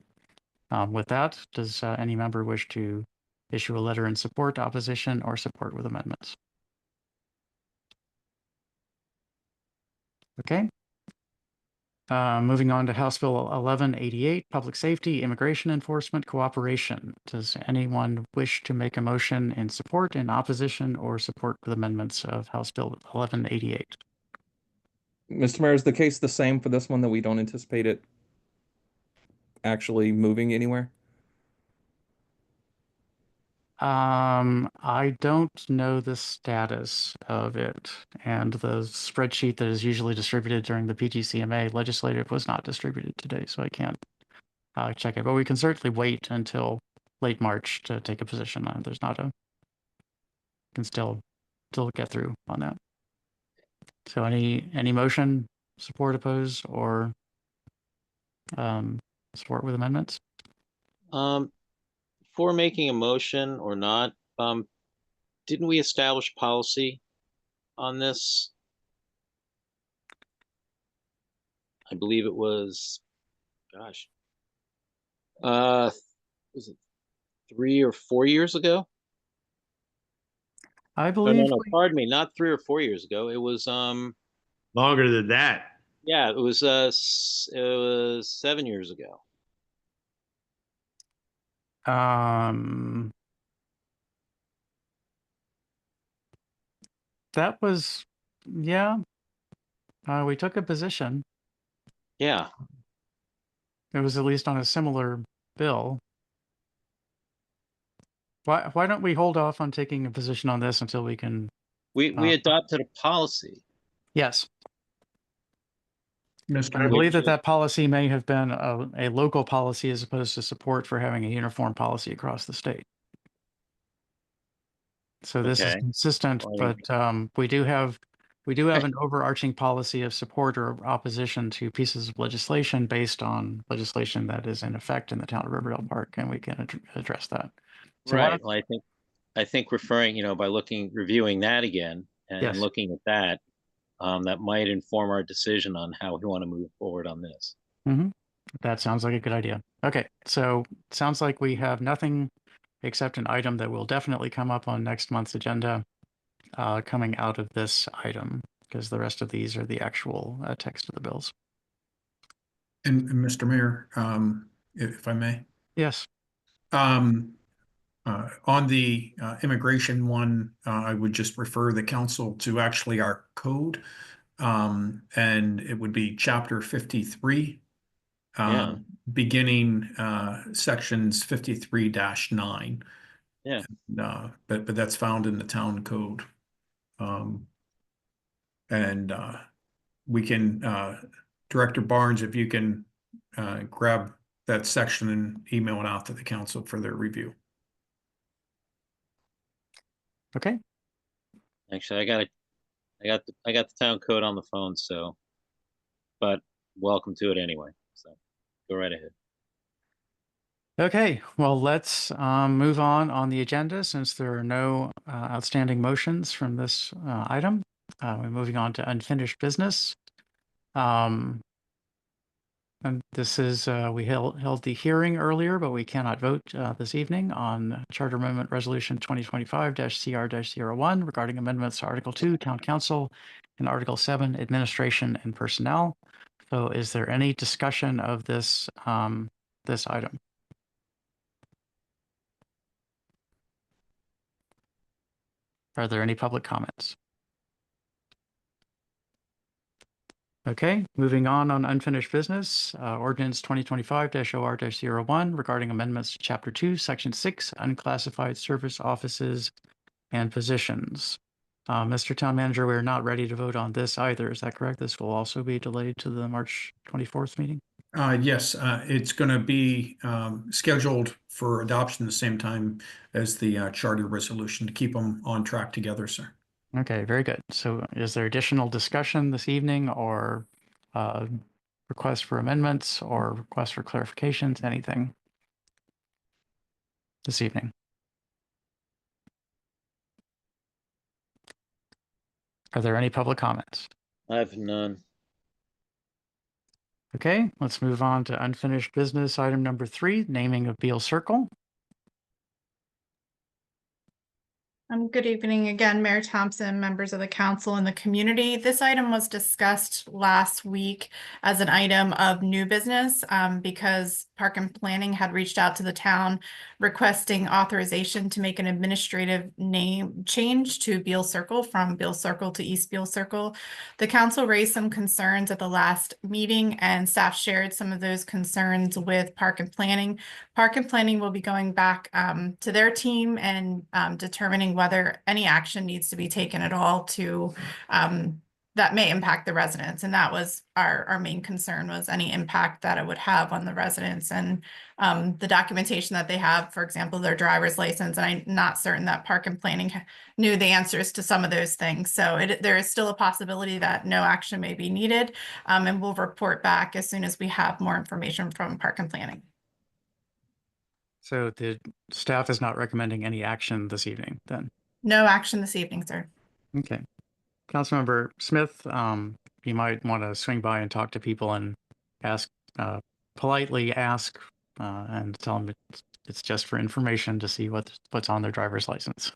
With that, does any member wish to issue a letter in support, opposition, or support with amendments? Okay. Moving on to House Bill 1188, Public Safety, Immigration Enforcement Cooperation. Does anyone wish to make a motion in support, in opposition, or support with amendments of House Bill 1188? Mr. Mayor, is the case the same for this one, that we don't anticipate it actually moving anywhere? I don't know the status of it, and the spreadsheet that is usually distributed during the PGCMA legislative was not distributed today, so I can't check it. But we can certainly wait until late March to take a position on it. There's not a, can still get through on that. So any motion, support, oppose, or support with amendments? For making a motion or not, didn't we establish policy on this? I believe it was, gosh, was it 3 or 4 years ago? I Oh, believe no, pardon me, not 3 or 4 years ago. It was Longer than that. yeah, it was 7 years ago. That was, yeah. We took a position. Yeah. It was at least on a similar bill. Why don't we hold off on taking a position on this until we can? We adopted a policy. Yes. Mr. I Mayor, believe that policy may have been a local policy as opposed to support for having a uniform policy across the state. So this is Okay. consistent, Well, but we do have an overarching policy of support or opposition to pieces of legislation based on legislation that is in effect in the town of Riverdale Park, and we can address that. So why right. don't- Well, I think referring, by reviewing that again and Yes. looking at that, that might inform our decision on how we want to move forward on this. That sounds like a good idea. Okay, so it sounds like we have nothing except an item that will definitely come up on next month's agenda coming out of this item, because the rest of these are the actual text of the bills. and Mr. Mayor, if I may. Yes. On the immigration one, I would just refer the council to actually our code. And it would be chapter 53. Yeah. Beginning sections 53-9. Yeah. But that's found in the town code. And we can, Director Barnes, if you can grab that section and email it out to the council for their review. Okay. Actually, I got the town code on the phone, so, but welcome to it anyway. So go right ahead. Okay, well, let's move on the agenda since there are no outstanding motions from this item. We're moving on to unfinished business. And this is, we held the hearing earlier, but we cannot vote this evening on Charter Amendment Resolution 2025-CR-01 regarding amendments to Article 2, Town Council, and Article 7, Administration and Personnel. So is there any discussion of this, this item? Are there any public comments? Okay, moving on unfinished business, ordinance 2025-OR-01 regarding amendments to Chapter 2, Section 6, unclassified service offices and positions. Mr. Town Manager, we're not ready to vote on this either. Is that correct? This will also be delayed to the March 24th meeting? Yes, it's going to be scheduled for adoption the same time as the charter resolution to keep them on track together, sir. Okay, very good. So is there additional discussion this evening or requests for amendments or requests for clarifications, anything? this evening? Are there any public comments? I have none. Okay, let's move on to unfinished business item number 3, naming of Beal Circle. Good evening again, Mayor Thompson, members of the council and the community. This item was discussed last week as an item of new business because Park and Planning had reached out to the town requesting authorization to make an administrative name change to Beal Circle from Beal Circle to East Beal Circle. The council raised some concerns at the last meeting and staff shared some of those concerns with Park and Planning. Park and Planning will be going back to their team and determining whether any action needs to be taken at all to that may impact the residents. And that was our main concern, was any impact that it would have on the residents and the documentation that they have, for example, their driver's license. And I'm not certain that Park and Planning knew the answers to some of those things. So there is still a possibility that no action may be needed. And we'll report back as soon as we have more information from Park and Planning. So the staff is not recommending any action this evening then? No action this evening, sir. Okay. Councilmember Smith, you might want to swing by and talk to people and ask, politely ask, and tell them it's just for information to see what's on their driver's license.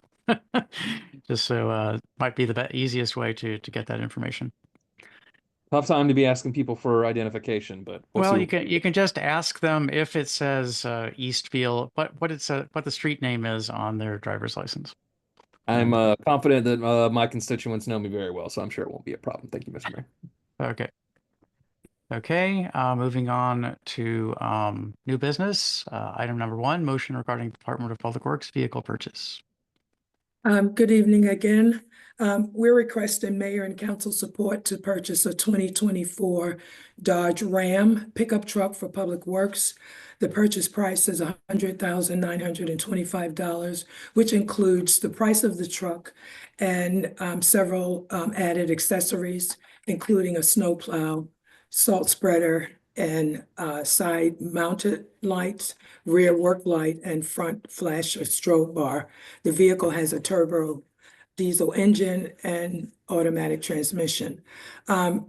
Just so might be the easiest way to get that information. Tough time to be asking people for identification, but we'll Well, see. you can just ask them if it says East Beal, what the street name is on their driver's license. I'm confident that my constituents know me very well, so I'm sure it won't be a problem. Thank you, Mr. Mayor. Okay. Okay, moving on to new business. Item number 1, motion regarding Department of Public Works vehicle purchase. Good evening again. We're requesting mayor and council support to purchase a 2024 Dodge Ram pickup truck for Public Works. The purchase price is $100,925, which includes the price of the truck and several added accessories, including a snowplow, salt spreader, and side mounted lights, rear work light, and front flash or strobe bar. The vehicle has a turbo diesel engine and automatic transmission.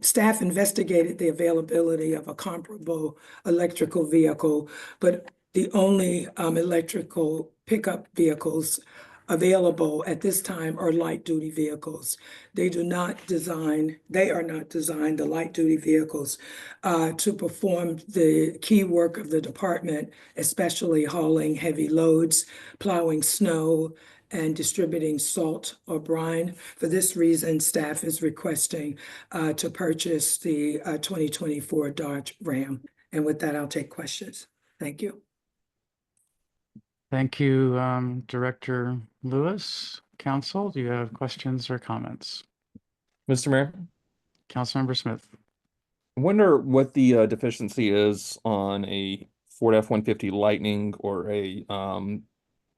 Staff investigated the availability of a comparable electrical vehicle, but the only electrical pickup vehicles available at this time are light duty vehicles. They are not designed, the light duty vehicles, to perform the key work of the department, especially hauling heavy loads, plowing snow, and distributing salt or brine. For this reason, staff is requesting to purchase the 2024 Dodge Ram. And with that, I'll take questions. Thank you. Thank you, Director Lewis. Council, do you have questions or comments? Mr. Mayor, Councilmember Smith. I wonder what the deficiency is on a Ford F-150 Lightning or a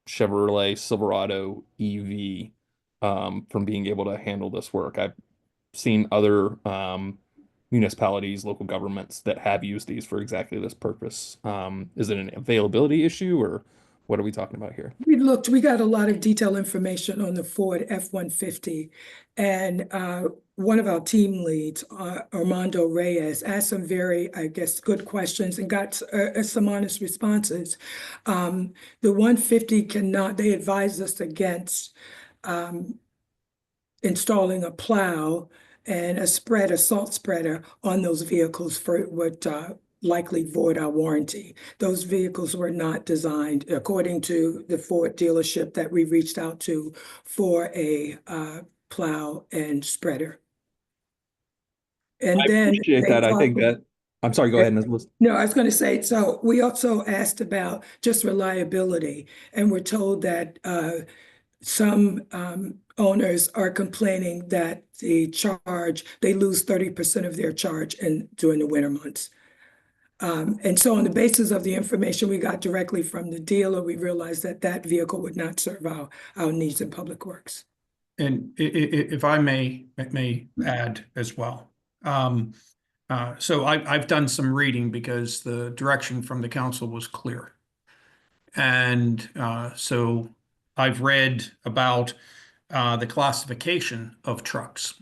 Chevrolet Silverado EV from being able to handle this work. I've seen other municipalities, local governments that have used these for exactly this purpose. Is it an availability issue, or what are we talking about here? We got a lot of detailed information on the Ford F-150, and one of our team leads, Armando Reyes, asked some very, I guess, good questions and got some honest responses. The 150 they advised us against installing a plow and a salt spreader on those vehicles for would likely void our warranty. Those vehicles were not designed, according to the Ford dealership that we reached out to, for a plow and spreader. And I then appreciate that. I think that, I'm sorry, go ahead, Ms. Lewis. No, I was going to say, so we also asked about just reliability, and we're told that some owners are complaining that they lose 30% of their charge during the winter months. And so on the basis of the information we got directly from the dealer, we realized that vehicle would not serve our needs in Public Works. And if I may add as well. So I've done some reading because the direction from the council was clear. And so I've read about the classification of trucks.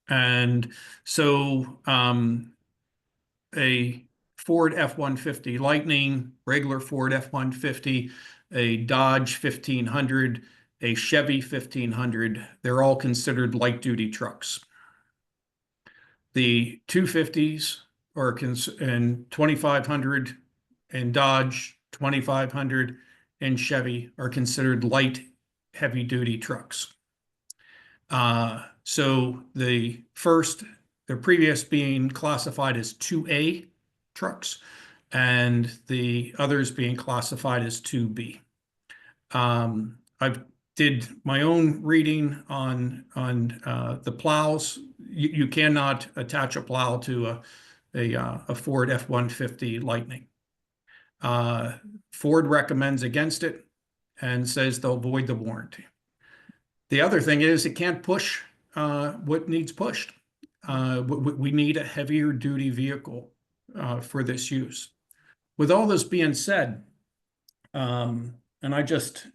And so a Ford F-150 Lightning, regular Ford F-150, a Dodge 1500, a Chevy 1500, they're all considered light-duty trucks. The 250s and 2500 and Dodge 2500 and Chevy are considered light heavy-duty trucks. So the previous being classified as 2A trucks and the others being classified as 2B. I've did my own reading on the plows. You cannot attach a plow to a Ford F-150 Lightning. Ford recommends against it and says they'll void the warranty. The other thing is it can't push what needs pushed. We need a heavier duty vehicle for this use. With all this being said, and I just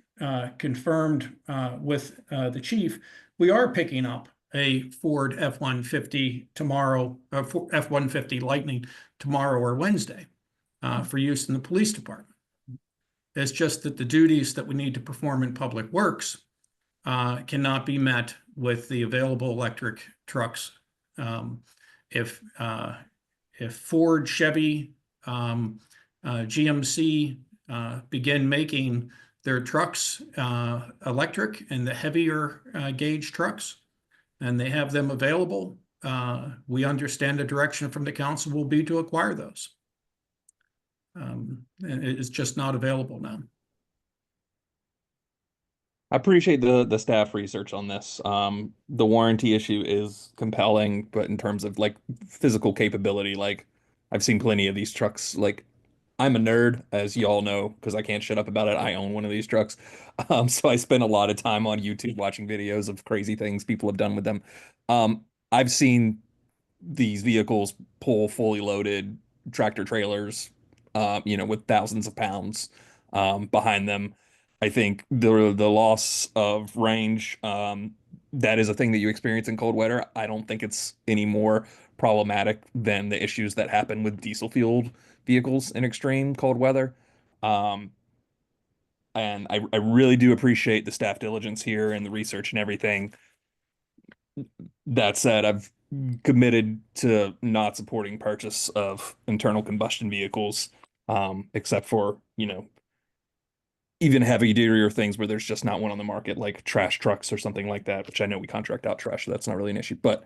confirmed with the chief, we are picking up a Ford F-150 tomorrow, F-150 Lightning tomorrow or Wednesday for use in the police department. It's just that the duties that we need to perform in public works cannot be met with the available electric trucks. If Ford, Chevy, GMC begin making their trucks electric and the heavier gauge trucks, and they have them available, we understand the direction from the council will be to acquire those. And it is just not available now. I appreciate the staff research on this. The warranty issue is compelling, but in terms of like physical capability, like I've seen plenty of these trucks. Like I'm a nerd, as you all know, because I can't shut up about it. I own one of these trucks. So I spend a lot of time on YouTube watching videos of crazy things people have done with them. I've seen these vehicles pull fully loaded tractor trailers, with thousands of pounds behind them. I think the loss of range, that is a thing that you experience in cold weather. I don't think it's any more problematic than the issues that happen with diesel fueled vehicles in extreme cold weather. And I really do appreciate the staff diligence here and the research and everything. That said, I've committed to not supporting purchase of internal combustion vehicles, except for, even heavy duty things where there's just not one on the market, like trash trucks or something like that, which I know we contract out trash, so that's not really an issue. But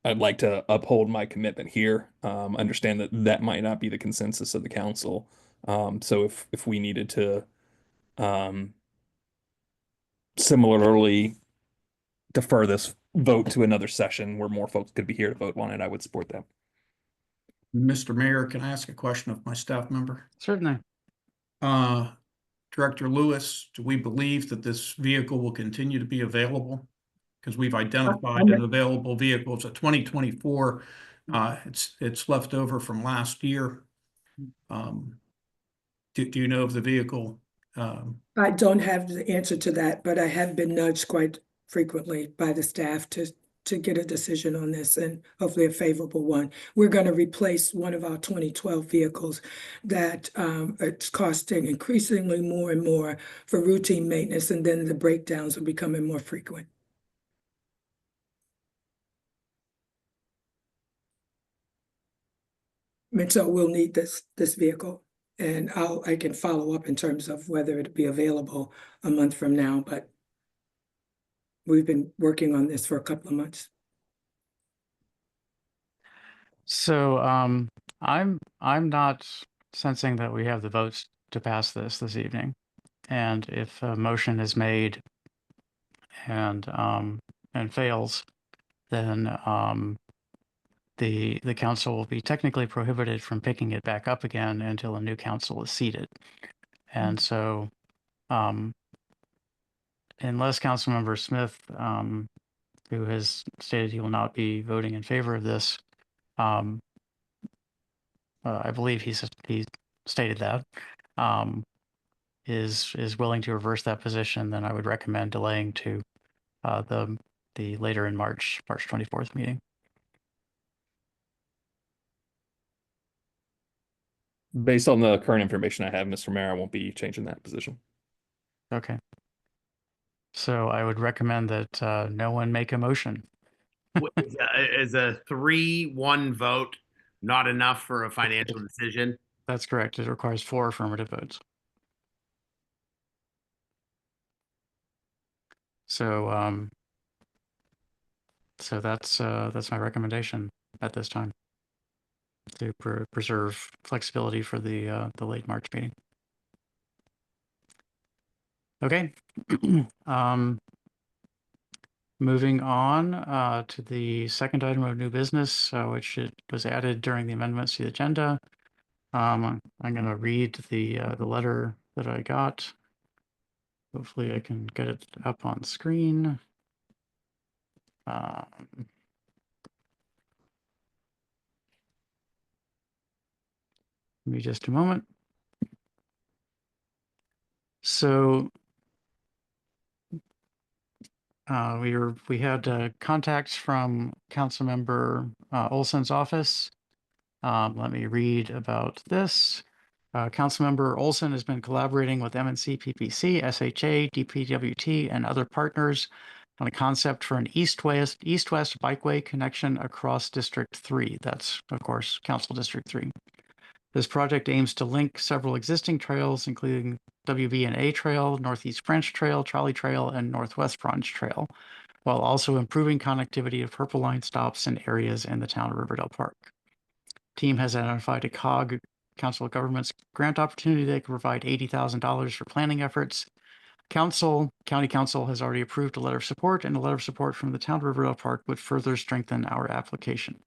I'd like to uphold my commitment here. Understand that that might not be the consensus of the council. So if we needed to similarly defer this vote to another session where more folks could be here to vote on it, I would support that. Mr. Mayor, can I ask a question of my staff member? Certainly. Director Lewis, do we believe that this vehicle will continue to be available? Because we've identified an available vehicle. It's a 2024. It's left over from last year. Do you know of the vehicle? I don't have the answer to that, but I have been nudged quite frequently by the staff to get a decision on this, and hopefully a favorable one. We're going to replace one of our 2012 vehicles that it's costing increasingly more and more for routine maintenance, and then the breakdowns are becoming more frequent. And so we'll need this vehicle, and I can follow up in terms of whether it'll be available a month from now, but we've been working on this for a couple of months. So I'm not sensing that we have the votes to pass this evening. And if a motion is made and fails, then the council will be technically prohibited from picking it back up again until a new council is seated. And so unless Councilmember Smith, who has stated he will not be voting in favor of this, I believe he stated that, is willing to reverse that position, then I would recommend delaying to the later in March 24th meeting. Based on the current information I have, Mr. Mayor, I won't be changing that position. Okay. So I would recommend that no one make a motion. Is a 3-1 vote not enough for a financial decision? That's correct. It requires 4 affirmative votes. So so that's my recommendation at this time, to preserve flexibility for the late March meeting. Okay. Moving on to the second item of new business, which was added during the amendments to the agenda. I'm going to read the letter that I got. Hopefully I can get it up on screen. Give me just a moment. So we had contacts from Councilmember Olson's office. Let me read about this. Councilmember Olson has been collaborating with MNC PPC, SHA, DPWT, and other partners on a concept for an east-west bikeway connection across District 3. That's, of course, Council District 3. This project aims to link several existing trails, including WB&A Trail, Northeast French Trail, Trolley Trail, and Northwest French Trail, while also improving connectivity of Purple Line stops in areas in the town of Riverdale Park. Team has identified a COG, Council of Governments grant opportunity that could provide $80,000 for planning efforts. County Council has already approved a letter of support, and a letter of support from the town of Riverdale Park would further strengthen our application.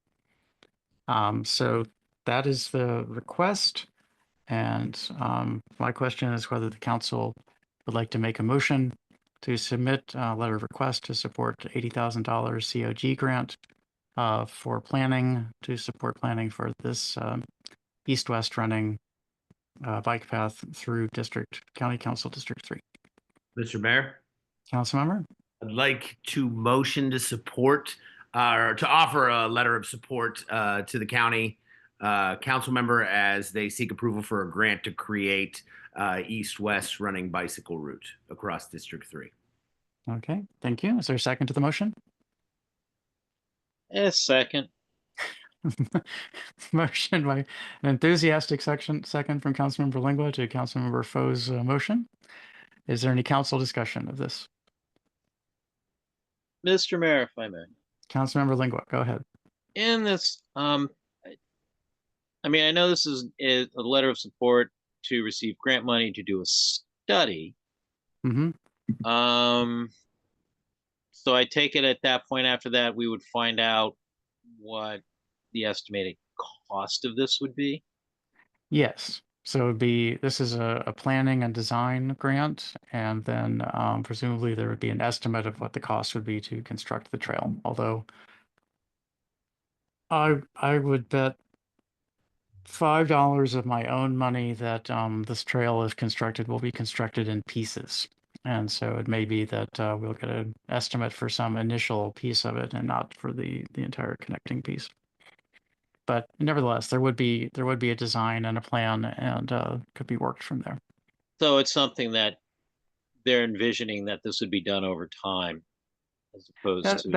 So that is the request. And my question is whether the council would like to make a motion to submit a letter of request to support $80,000 COG grant for planning, to support planning for this east-west running bike path through County Council District 3. Mr. Mayor? Councilmember? I'd like to motion to support or to offer a letter of support to the county council member as they seek approval for a grant to create east-west running bicycle route across District 3. Okay, thank you. Is there a second to the motion? A second. Motion by an enthusiastic second from Councilmember Lingua to Councilmember Fo's motion. Is there any council discussion of this? Mr. Mayor, if I may. Councilmember Lingua, go ahead. In this, I mean, I know this is a letter of support to receive grant money to do a study. Mm-hmm. So I take it at that point after that, we would find out what the estimated cost of this would be. Yes. So this is a planning and design grant, and then presumably there would be an estimate of what the cost would be to construct the trail. Although I would bet $5 of my own money that this trail, if constructed, will be constructed in pieces. And so it may be that we'll get an estimate for some initial piece of it and not for the entire connecting piece. But nevertheless, there would be a design and a plan, and could be worked from there. So it's something that they're envisioning that this would be done over time, as opposed to.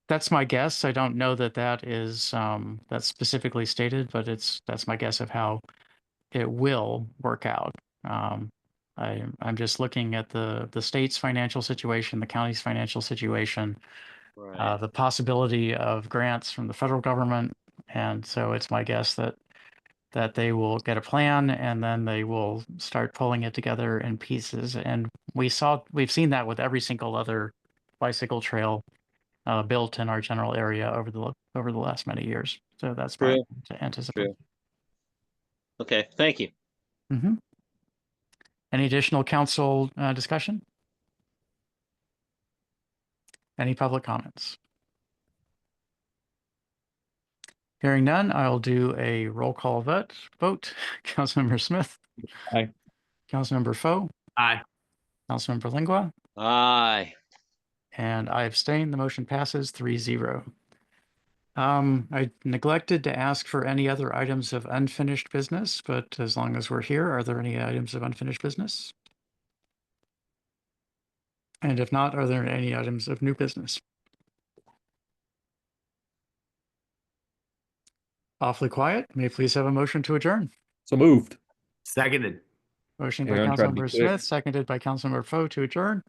That's my guess. I don't know that is that's specifically stated, but that's my guess of how it will work out. I'm just looking at the state's financial situation, the county's financial situation, Right. the possibility of grants from the federal government, and so it's my guess that they will get a plan and then they will start pulling it together in pieces. And we've seen that with every single other bicycle trail built in our general area over the last many years. So that's my anticipate. True. Okay, thank you. Mm-hmm. Any additional council discussion? Any public comments? Hearing none, I'll do a roll call vote. Councilmember Smith. Aye. Councilmember Foe. Aye. Councilmember Lingua. Aye. And I abstain. The motion passes 3-0. I neglected to ask for any other items of unfinished business, but as long as we're here, are there any items of unfinished business? And if not, are there any items of new business? Awfully quiet. May I please have a motion to adjourn? So moved. Seconded. Motion by Aaron, try to be Councilmember quick. Smith, seconded by Councilmember Foe to adjourn.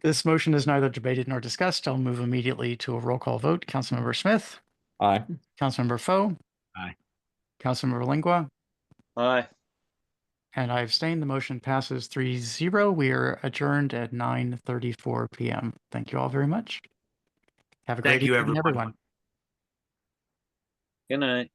This motion is neither debated nor discussed. I'll move immediately to a roll call vote. Councilmember Smith, Aye. Councilmember Foe. Aye. Councilmember Lingua, Aye. and I abstain. The motion passes 3-0. We are adjourned at 9:34 p.m. Thank you all very much. Have a Thank great you, evening, everyone. everyone. Good night.